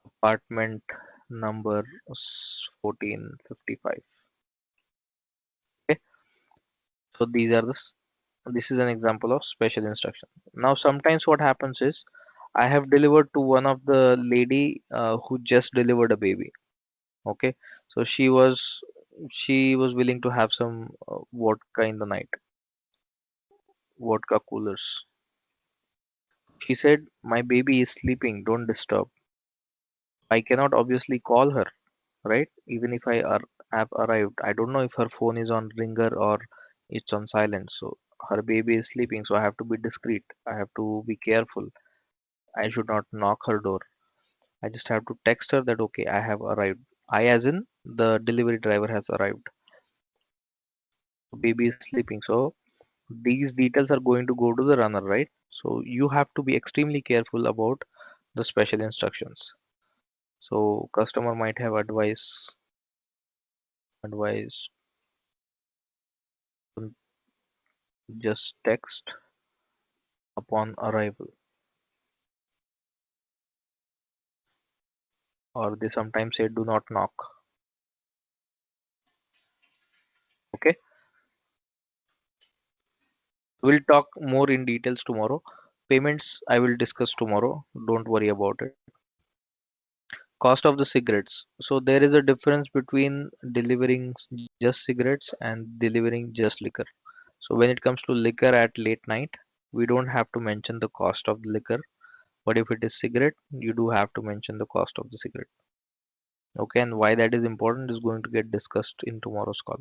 apartment number 1455. Okay, so this is an example of special instruction. Now sometimes what happens is I have delivered to one of the lady who just delivered a baby. Okay, so she was willing to have some vodka in the night, vodka coolers. She said, my baby is sleeping, don't disturb. I cannot obviously call her, right? Even if I have arrived. I don't know if her phone is on ringer or it's on silent. So her baby is sleeping, so I have to be discreet. I have to be careful. I should not knock her door. I just have to text her that okay, I have arrived. I as in the delivery driver has arrived. Baby is sleeping. So these details are going to go to the runner, right? So you have to be extremely careful about the special instructions. So customer might have advice just text upon arrival, or they sometimes say do not knock. Okay, we'll talk more in details tomorrow. Payments I will discuss tomorrow. Don't worry about it. Cost of the cigarettes. So there is a difference between delivering just cigarettes and delivering just liquor. So when it comes to liquor at late night, we don't have to mention the cost of the liquor. But if it is cigarette, you do have to mention the cost of the cigarette. Okay, and why that is important is going to get discussed in tomorrow's call.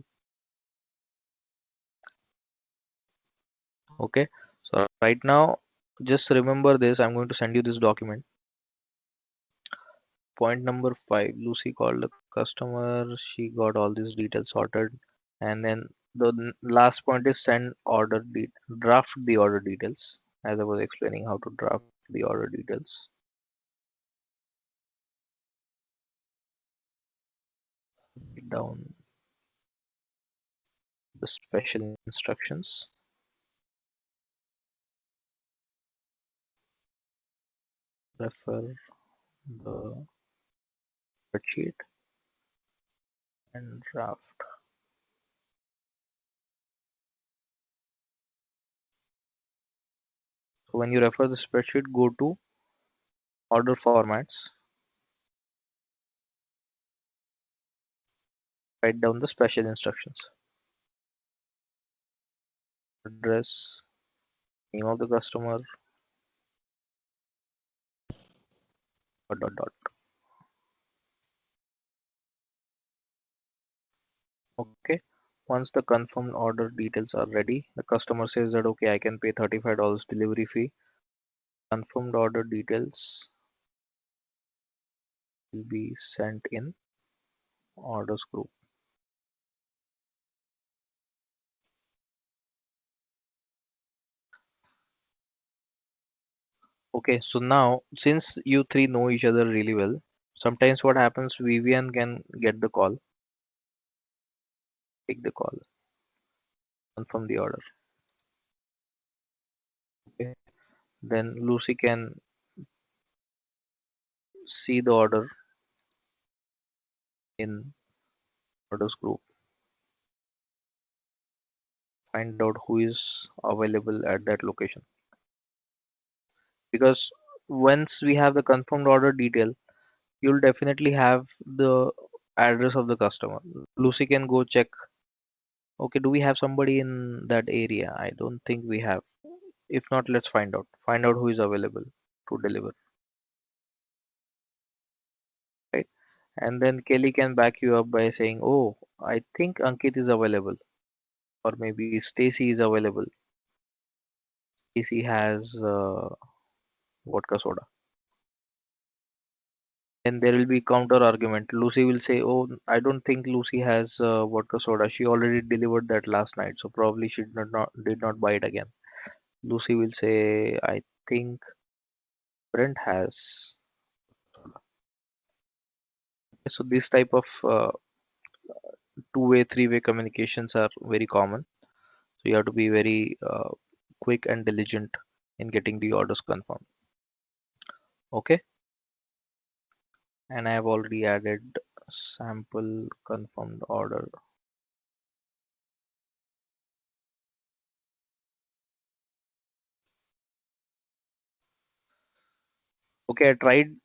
Okay, so right now, just remember this. I'm going to send you this document. Point number 5, Lucy called the customer. She got all these details sorted, and then the last point is send draft the order details. As I was explaining how to draft the order details. Write down the special instructions. Refer the spreadsheet and draft. So when you refer the spreadsheet, go to order formats, write down the special instructions, address, name of the customer, dot. Okay. Once the confirmed order details are ready, the customer says that okay, I can pay $35 delivery fee. Confirmed order details will be sent in orders group. Okay, so now since you three know each other really well, sometimes what happens, Vivian can get the call, take the call, confirm the order. Okay. Then Lucy can see the order in orders group, find out who is available at that location. Because once we have the confirmed order detail, you'll definitely have the address of the customer. Lucy can go check, okay, do we have somebody in that area? I don't think we have. If not, let's find out. Find out who is available to deliver, right? And then Kelly can back you up by saying, oh, I think Ankit is available, or maybe Stacy is available. Stacy has vodka soda. Then there will be counter argument. Lucy will say, oh, I don't think Lucy has vodka soda. She already delivered that last night, so probably she did not buy it again. Lucy will say, I think Brent has. So this type of two-way, three-way communications are very common. So you have to be very quick and diligent in getting the orders confirmed. Okay, and I have already added sample confirmed order. Okay, I tried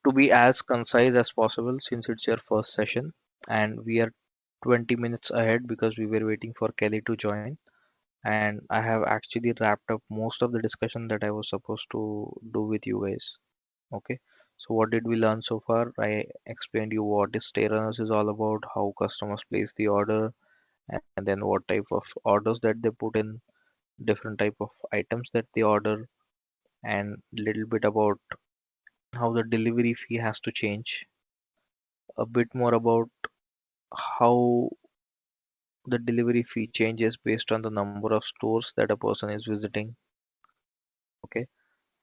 to be as concise as possible since it's your first session, and we are 20 minutes ahead because we were waiting for Kelly to join. And I have actually wrapped up most of the discussion that I was supposed to do with you guys. Okay, So what did we learn so far? I explained you what is StayRunners is all about, how customers place the order, and then what type of orders that they put in, different type of items that they order, and little bit about how the delivery fee has to change, a bit more about how the delivery fee changes based on the number of stores that a person is visiting. Okay,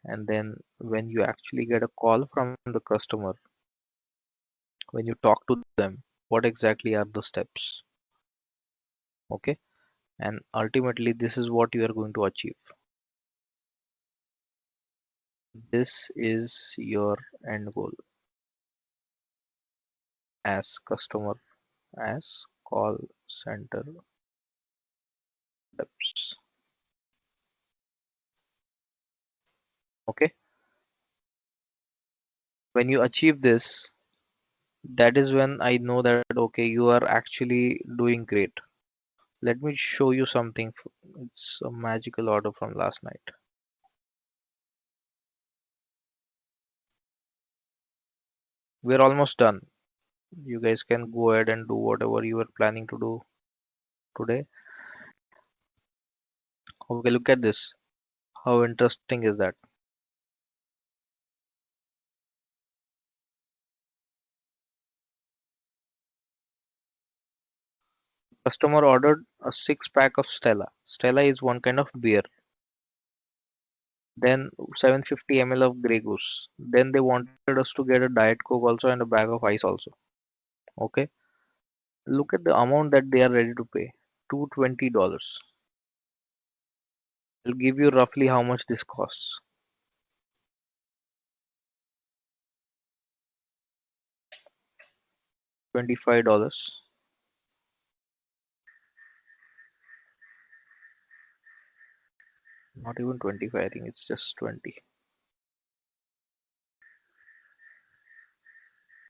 and then when you actually get a call from the customer, when you talk to them, what exactly are the steps? Okay, and ultimately this is what you are going to achieve. This is your end goal as customer, as call center reps. Okay, when you achieve this, that is when I know that okay, you are actually doing great. Let me show you something. It's a magical order from last night. We're almost done. You guys can go ahead and do whatever you were planning to do today. Okay, look at this. How interesting is that? Customer ordered a six-pack of Stella. Stella is one kind of beer. Then 750 ml of Grey Goose. Then they wanted us to get a Diet Coke also and a bag of ice also. Okay. Look at the amount that they are ready to pay. $220. I'll give you roughly how much this costs. $25. Not even 25, I think it's just 20.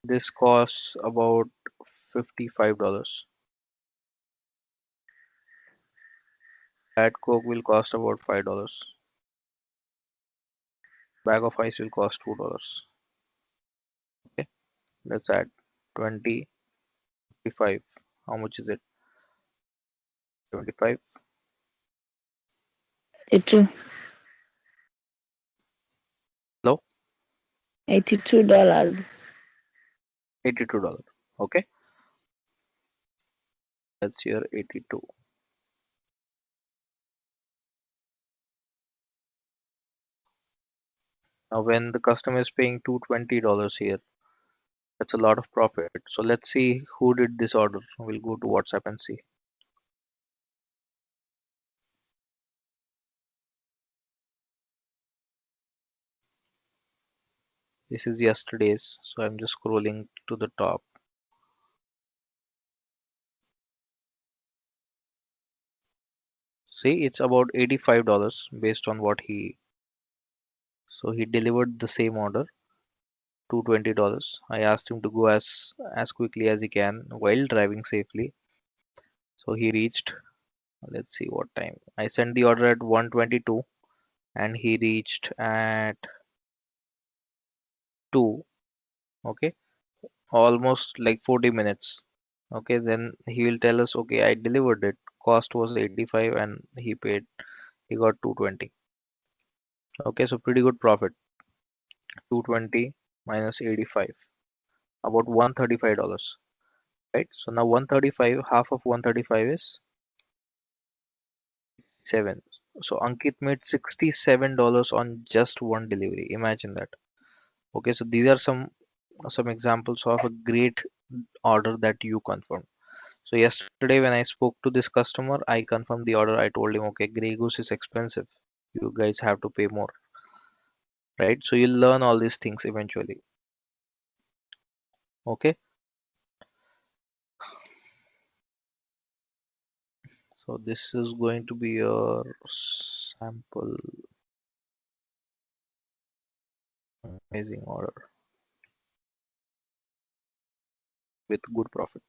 This costs about $55. Diet Coke will cost about $5. Bag of ice will cost $2. Okay, let's add 20, 55. How much is it? 75. 82. Hello? $82. $82. Okay, that's here 82. Now when the customer is paying $220 here, that's a lot of profit. So let's see who did this order. We'll go to WhatsApp and see. This is yesterday's, so I'm just scrolling to the top. See, it's about $85 based on what he. So he delivered the same order, $220. I asked him to go as quickly as he can while driving safely. So he reached. Let's see what time. I sent the order at 1:22, and he reached at 2. Okay, almost like 40 minutes. Okay, then he will tell us, okay, I delivered it. Cost was 85, and he got 220. Okay, so pretty good profit. 220 minus 85, about $135, right? So now 135, half of 135 is 7. So Ankit made $67 on just one delivery. Imagine that. Okay, so these are some examples of a great order that you confirmed. So yesterday when I spoke to this customer, I confirmed the order. I told him, okay, Grey Goose is expensive. You guys have to pay more, right? So you'll learn all these things eventually. Okay, so this is going to be your sample amazing order with good profit.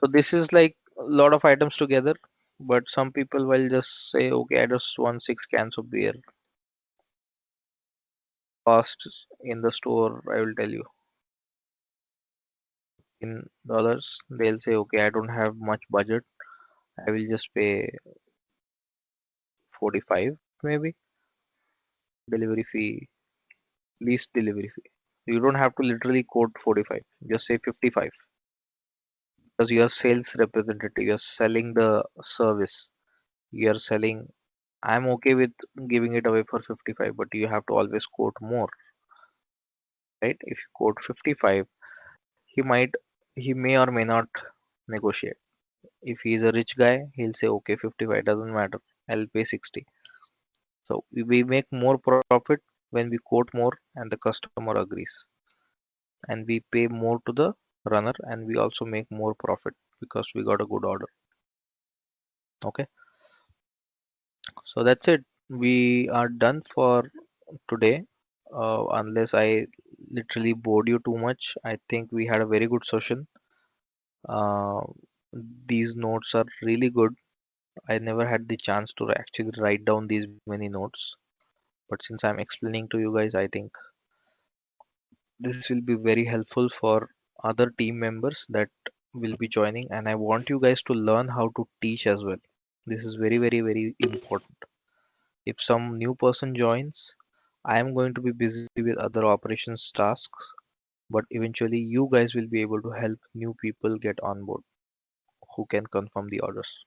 So this is like a lot of items together. But some people will just say, okay, I just want 6 cans of beer. Cost in the store, I will tell you, in dollars. They'll say, okay, I don't have much budget. I will just pay 45 maybe delivery fee, least delivery fee. You don't have to literally quote 45. Just say 55 because you're sales representative. You're selling the service. You're selling. I'm okay with giving it away for 55, but you have to always quote more, right? If you quote 55, he might, he may or may not negotiate. If he's a rich guy, he'll say, okay, 55 doesn't matter. I'll pay 60. So we make more profit when we quote more and the customer agrees. And we pay more to the runner and we also make more profit because we got a good order. Okay, so that's it. We are done for today. Unless I literally bored you too much, I think we had a very good session. Uh, these notes are really good. I never had the chance to actually write down these many notes, but since I'm explaining to you guys, I think this will be very helpful for other team members that will be joining, and I want you guys to learn how to teach as well. This is very, very, very important. If some new person joins, I am going to be busy with other operations tasks, but eventually you guys will be able to help new people get on board who can confirm the orders.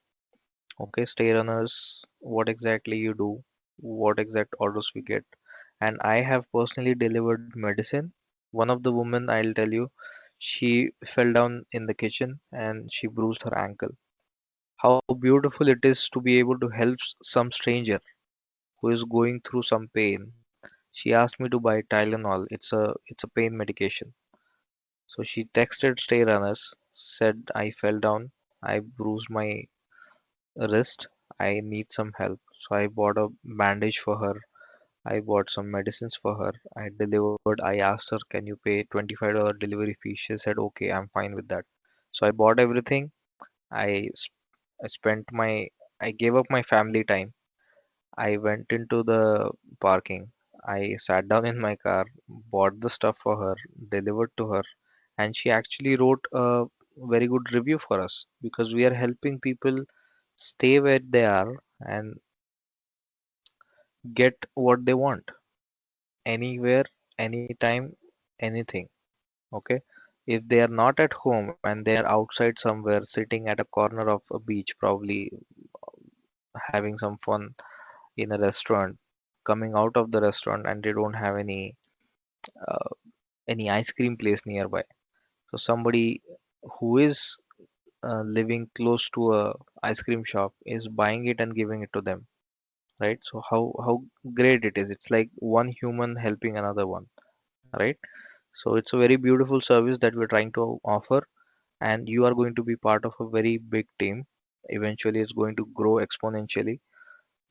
Okay, stay runners, what exactly you do, what exact orders we get. And I have personally delivered medicine. One of the women, I'll tell you, she fell down in the kitchen and she bruised her ankle. How beautiful it is to be able to help some stranger who is going through some pain. She asked me to buy Tylenol. It's a pain medication. So she texted Stay Runners, said I fell down, I bruised my wrist, I need some help. So I bought a bandage for her. I bought some medicines for her. I delivered. I asked her, can you pay $25 delivery fee? She said, okay, I'm fine with that. So I bought everything. I, I spent my, I gave up my family time. I went into the parking. I sat down in my car, bought the stuff for her, delivered to her, and she actually wrote a very good review for us because we are helping people stay where they are and get what they want anywhere, anytime, anything. Okay, if they are not at home and they are outside somewhere sitting at a corner of a beach, probably having some fun in a restaurant, coming out of the restaurant and they don't have uh, any ice cream place nearby, so somebody who is living close to a ice cream shop is buying it and giving it to them, right? So how great it is. It's like one human helping another one, right? So it's a very beautiful service that we're trying to offer, and you are going to be part of a very big team. Eventually it's going to grow exponentially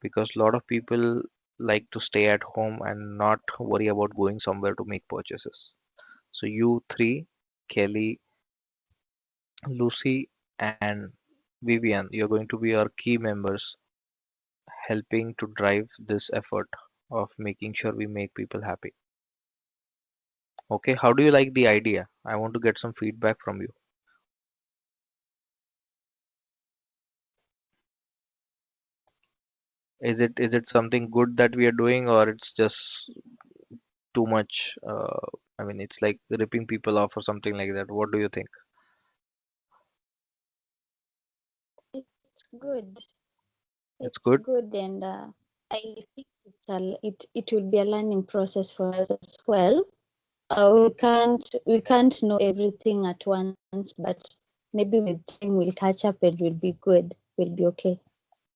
because a lot of people like to stay at home and not worry about going somewhere to make purchases. So you three, Kelly, Lucy, and Vivian, you're going to be our key members helping to drive this effort of making sure we make people happy. Okay, how do you like the idea? I want to get some feedback from you. Is it something good that we are doing, or it's just too much? I mean, it's like ripping people off or something like that. What do you think? It's good. It's It's good. good, and I think it will be a learning process for us as well. We can't know everything at once, but maybe with time we'll catch up and we'll be good. We'll be okay.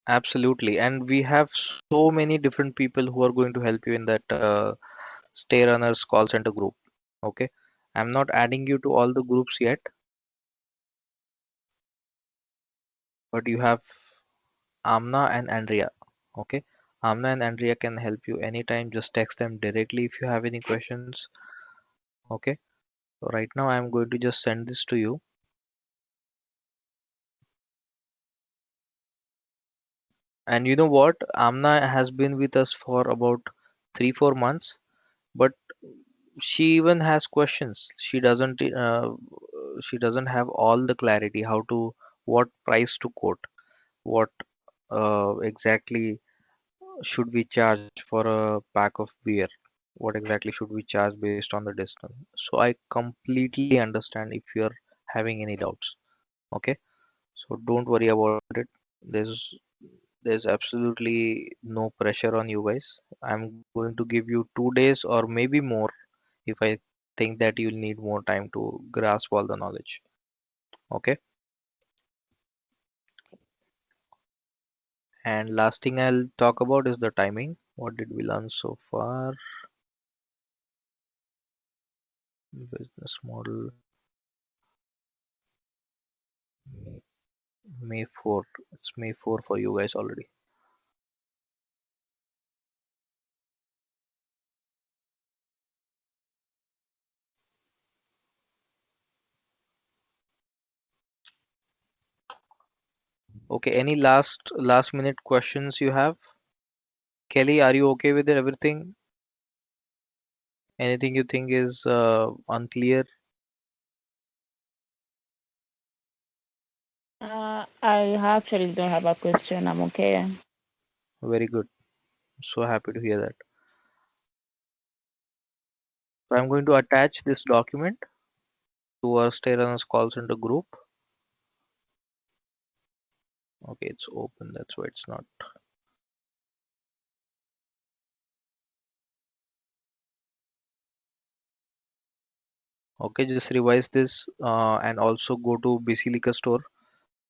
Absolutely. And we have so many different people who are going to help you in that Stay Runners call center group. Okay. I'm not adding you to all the groups yet, but you have Amna and Andrea. Okay. Amna and Andrea can help you anytime. Just text them directly if you have any questions. Okay. So right now I'm going to just send this to you. And you know what? Amna has been with us for about 3 4 months, but she even has questions. She doesn't have all the clarity how to, what price to quote, what exactly should we charge for a pack of beer, what exactly should we charge based on the distance. So I completely understand if you're having any doubts. Okay, so don't worry about it. There's absolutely no pressure on you guys. I'm going to give you 2 days or maybe more if I think that you'll need more time to grasp all the knowledge. Okay. And last thing I'll talk about is the timing. What did we learn so far? Business model, May 4th. It's May 4 for you guys already. Okay, any last minute questions you have? Kelly, are you okay with everything? Anything you think is I actually don't have a question. I'm okay. Very good. So happy to hear that. So I'm going to attach this document to our StayRunners call center group. Okay, it's open. That's why it's not. Okay, just revise this and also go to BC Liquor Store.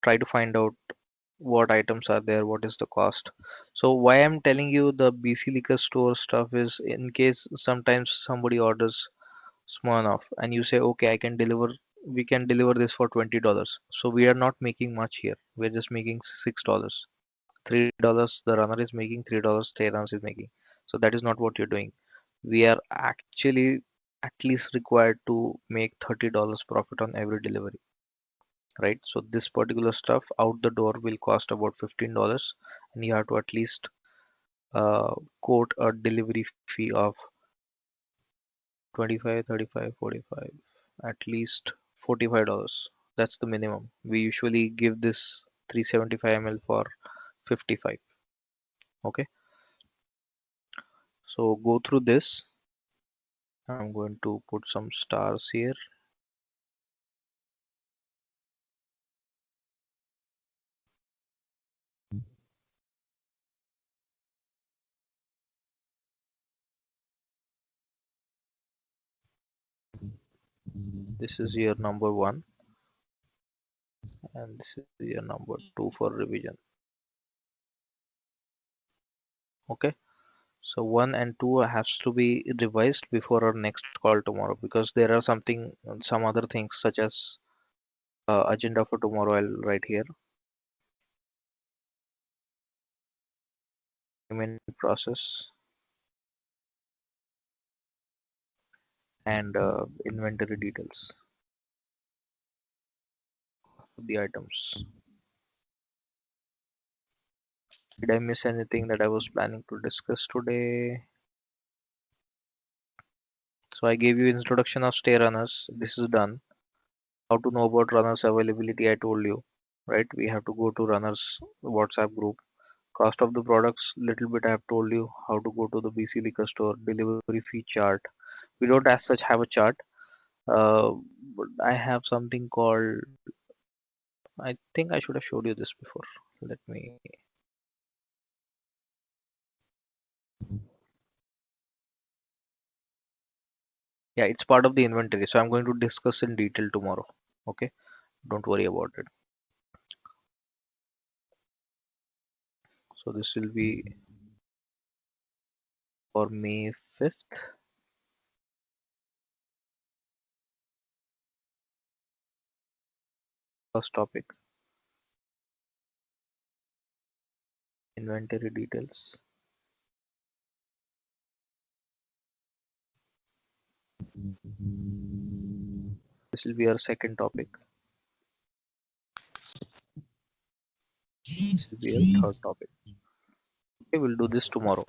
Try to find out what items are there, what is the cost. So why I'm telling you the BC Liquor Store stuff is in case sometimes somebody orders Smirnoff and you say, okay, we can deliver this for $20. So we are not making much here. We're just making $6. $3 the runner is making, $3 StayRunners is making. So that is not what you're doing. We are actually at least required to make $30 profit on every delivery, right? So this particular stuff out the door will cost about $15, and you have to at least quote a delivery fee of 25, 35, 45, at least $45. That's the minimum. We usually give this 375 ml for 55. Okay, so go through this. I'm going to put some stars here. This is your number one, and this is your number two for revision. Okay, so one and two has to be revised before our next call tomorrow because there are some other things such as agenda for tomorrow. I'll write here. Payment process and inventory details of the items. Did I miss anything that I was planning to discuss today? So I gave you introduction of stay runners. This is done. How to know about runners availability, I told you, right? We have to go to runners WhatsApp group. Cost of the products, little bit I have told you how to go to the BC liquor store, delivery fee chart. We don't as such have a chart, uh, but I have something called, I think I should have showed you this before. Let me, yeah, it's part of the inventory. So I'm going to discuss in detail tomorrow. Okay, don't worry about it. So this will be for May 5th. First topic, inventory details. This will be our second topic. This will be our third topic. Okay, we'll do this tomorrow.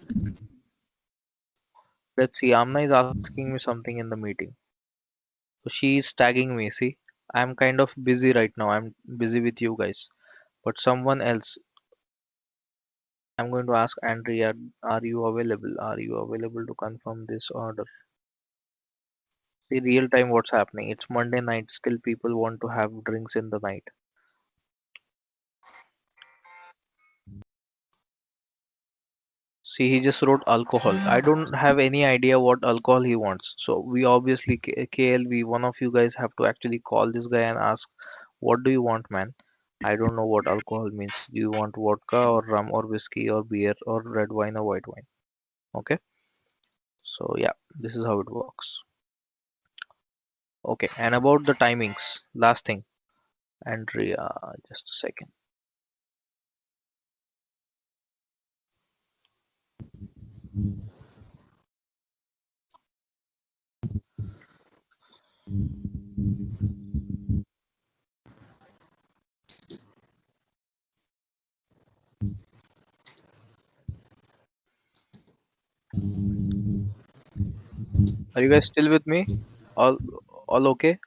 Let's see. Amna is asking me something in the meeting. So she is tagging me. See, I'm kind of busy right now. I'm busy with you guys. But someone else, I'm going to ask Andrea, are you available? Are you available to confirm this order? See, real time what's happening. It's Monday night. Still, people want to have drinks in the night. See, he just wrote alcohol. I don't have any idea what alcohol he wants. So we obviously, KLV, one of you guys have to actually call this guy and ask, what do you want, man? I don't know what alcohol means. Do you want vodka or rum or whiskey or beer or red wine or white wine? Okay. So yeah, this is how it works. Okay. And about the timings, last thing, Andrea, just a second. Are you guys still with me? All, all okay?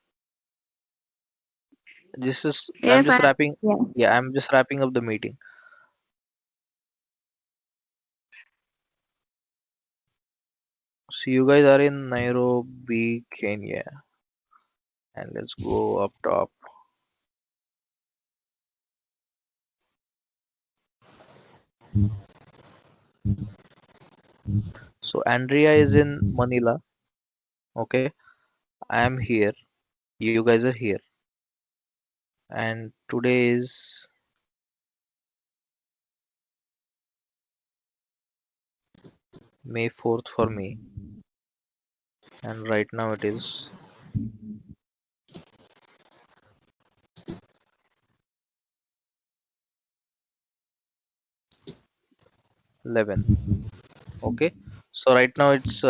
This is, I'm Yes, just I wrapping. yeah. Yeah, I'm just wrapping up the meeting. So you guys are in Nairobi, Kenya, and let's go up top. So Andrea is in Manila. Okay, I am here. You guys are here, and today is May 4th for me, and right now it is 11. Okay, so right now it's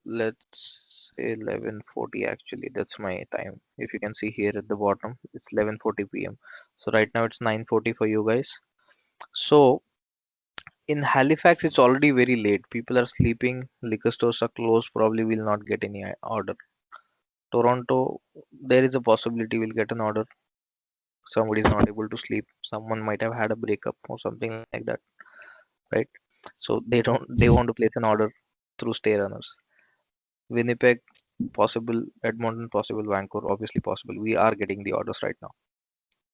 let's say 11:40 actually. That's my time. If you can see here at the bottom, it's 11:40 p.m. So right now it's 9:40 for you guys. So in Halifax, it's already very late. People are sleeping. Liquor stores are closed. Probably will not get any order. Toronto, there is a possibility we'll get an order. Somebody is not able to sleep. Someone might have had a breakup or something like that, right? So they want to place an order through StayRunners. Winnipeg, possible. Edmonton, possible. Vancouver, obviously possible. We are getting the orders right now.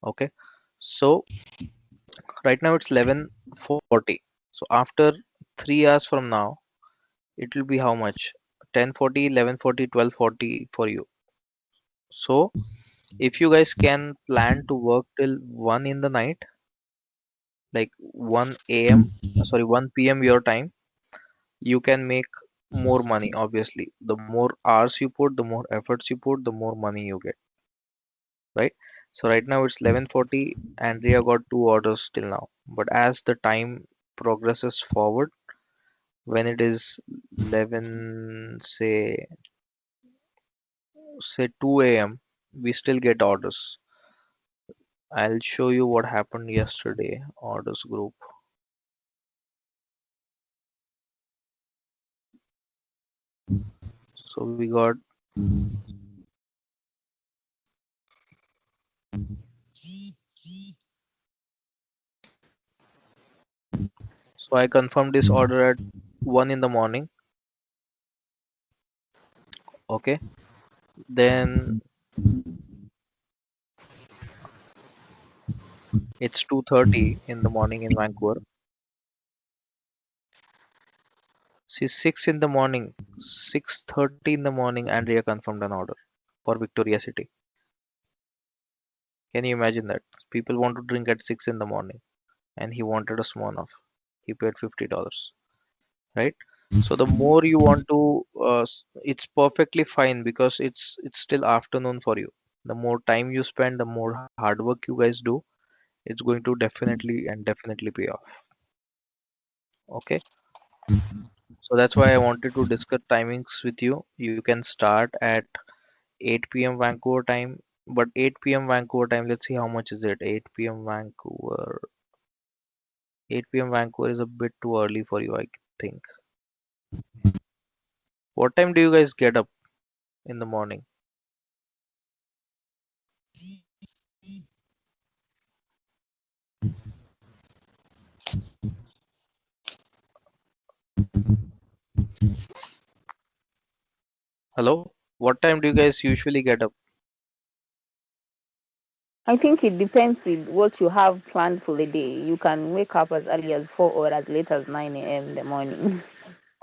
Okay. So right now it's 11:40. So after 3 hours from now, it will be how much? 10:40, 11:40, 12:40 for you. So if you guys can plan to work till 1 in the night, like 1 a.m., sorry, 1 p.m. your time, you can make more money, obviously. The more hours you put, the more efforts you put, the more money you get, right? So right now it's 11:40. Andrea got 2 orders till now. But as the time progresses forward, when it is 11, say 2 a.m., we still get orders. I'll show you what happened yesterday. Orders group. So we got, so I confirmed this order at 1 in the morning. Okay. Then it's 2:30 in the morning in Vancouver. See, 6 in the morning, 6:30 in the morning, Andrea confirmed an order for Victoria City. Can you imagine that? People want to drink at 6 in the morning, and he wanted a Smirnoff. He paid $50. Right? So the more you want to, it's perfectly fine because it's still afternoon for you. The more time you spend, the more hard work you guys do, it's going to definitely pay off. Okay, so that's why I wanted to discuss timings with you. You can start at 8 p.m. Vancouver time, but 8 p.m. Vancouver time. Let's see how much is it. 8 p.m. Vancouver. 8 p.m. Vancouver is a bit too early for you, I think. What time do you guys get up in the morning? Hello? What time do you guys usually get up? I think it depends with what you have planned for the day. You can wake up as early as 4 or as late as 9 a.m. in the morning.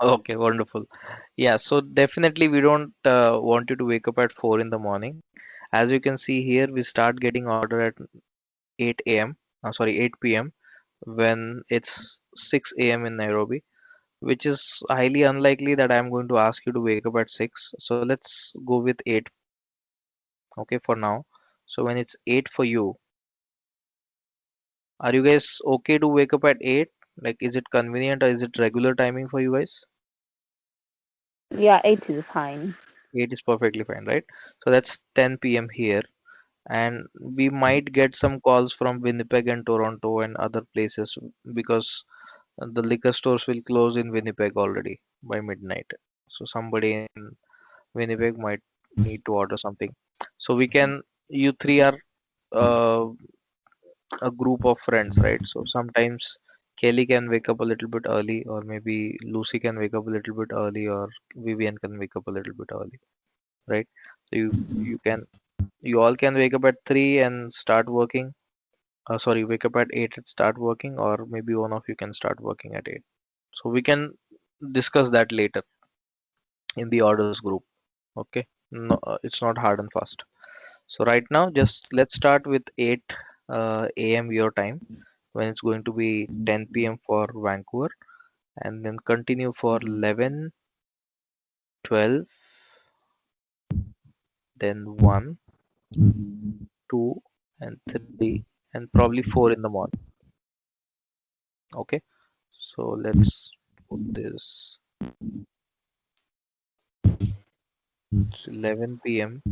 Okay, wonderful. Yeah, so definitely we don't want you to wake up at 4 in the morning. As you can see here, we start getting order at 8 a.m. Sorry, 8 p.m. when it's 6 a.m. in Nairobi, which is highly unlikely that I'm going to ask you to wake up at 6. So let's go with 8, okay, for now. So when it's 8 for you, are you guys okay to wake up at 8? Like, is it convenient or is it regular timing for you guys? Yeah, 8 is fine. 8 is perfectly fine, right? So that's 10 p.m. here, and we might get some calls from Winnipeg and Toronto and other places because the liquor stores will close in Winnipeg already by midnight. So somebody in Winnipeg might need to order something. So we can, you three are uh, a group of friends, right? So sometimes Kelly can wake up a little bit early, or maybe Lucy can wake up a little bit early, or Vivian can wake up a little bit early, right? So you all can wake up at 3 and start working. Sorry, wake up at 8 and start working, or maybe one of you can start working at 8. So we can discuss that later in the orders group. Okay, no, it's not hard and fast. So right now, just let's start with 8 a.m. your time, when it's going to be 10 p.m. for Vancouver, and then continue for 11, 12, then 1, 2, and 3, and probably 4 in the morning. Okay, so let's put this 11 p.m.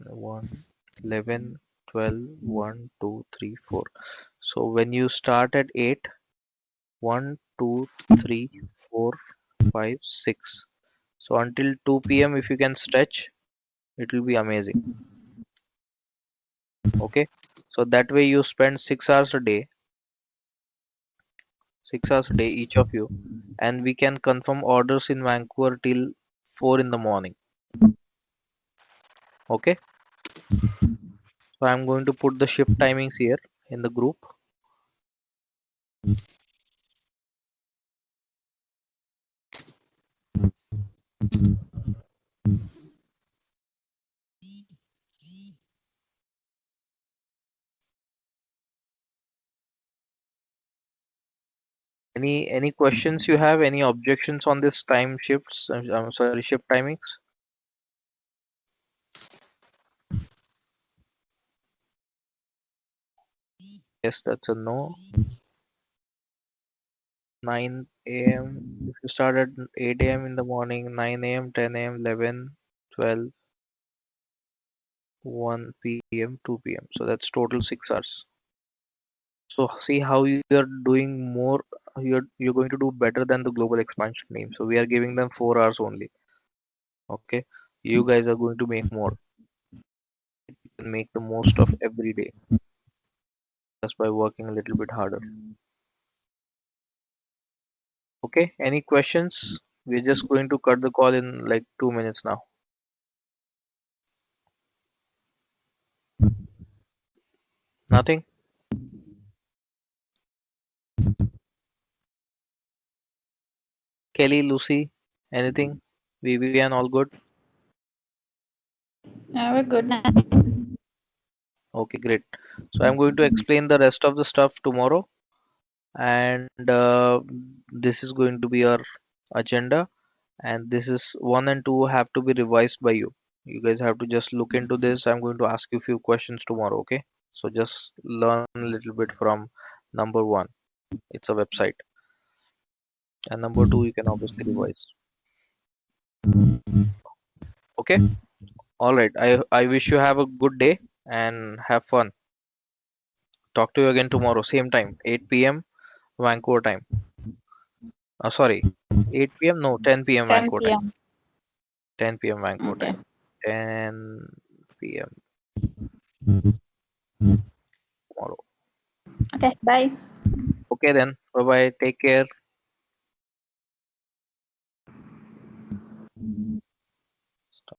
1, 11, 12, 1, 2, 3, 4. So when you start at 8, 1, 2, 3, 4, 5, 6. So until 2 p.m. if you can stretch, it will be amazing. Okay. So that way you spend 6 hours a day, 6 hours a day each of you, and we can confirm orders in Vancouver till 4 in the morning. Okay. So I'm going to put the shift timings here in the group. Any questions you have? Any objections on this time shifts? I'm sorry, shift timings. Yes, that's a no. 9 a.m. If you start at 8 a.m. in the morning, 9 a.m., 10 a.m., 11, 12, 1 p.m., 2 p.m. So that's total 6 hours. So see how you are doing more. You're going to do better than the global expansion team. So we are giving them 4 hours only. Okay, you guys are going to make more. You can make the most of every day just by working a little bit harder. Okay, any questions? We're just going to cut the call in like 2 minutes now. Nothing? Kelly, Lucy, anything? Vivian, all good? Yeah, we're good. Okay, great. So I'm going to explain the rest of the stuff tomorrow, and this is going to be our agenda. And this is 1 and 2 have to be revised by you. You guys have to just look into this. I'm going to ask you a few questions tomorrow, okay? So just learn a little bit from number 1. It's a website, and number 2 you can obviously revise. Okay? All right. I wish you have a good day and have fun. Talk to you again tomorrow, same time, 8 p.m. Vancouver time. Sorry, 8 p.m. No, 10 p.m. 10 Vancouver time. p.m. 10 p.m. Vancouver Okay. time. 10 p.m. tomorrow. Okay. Bye. Okay then. Bye bye. Take care.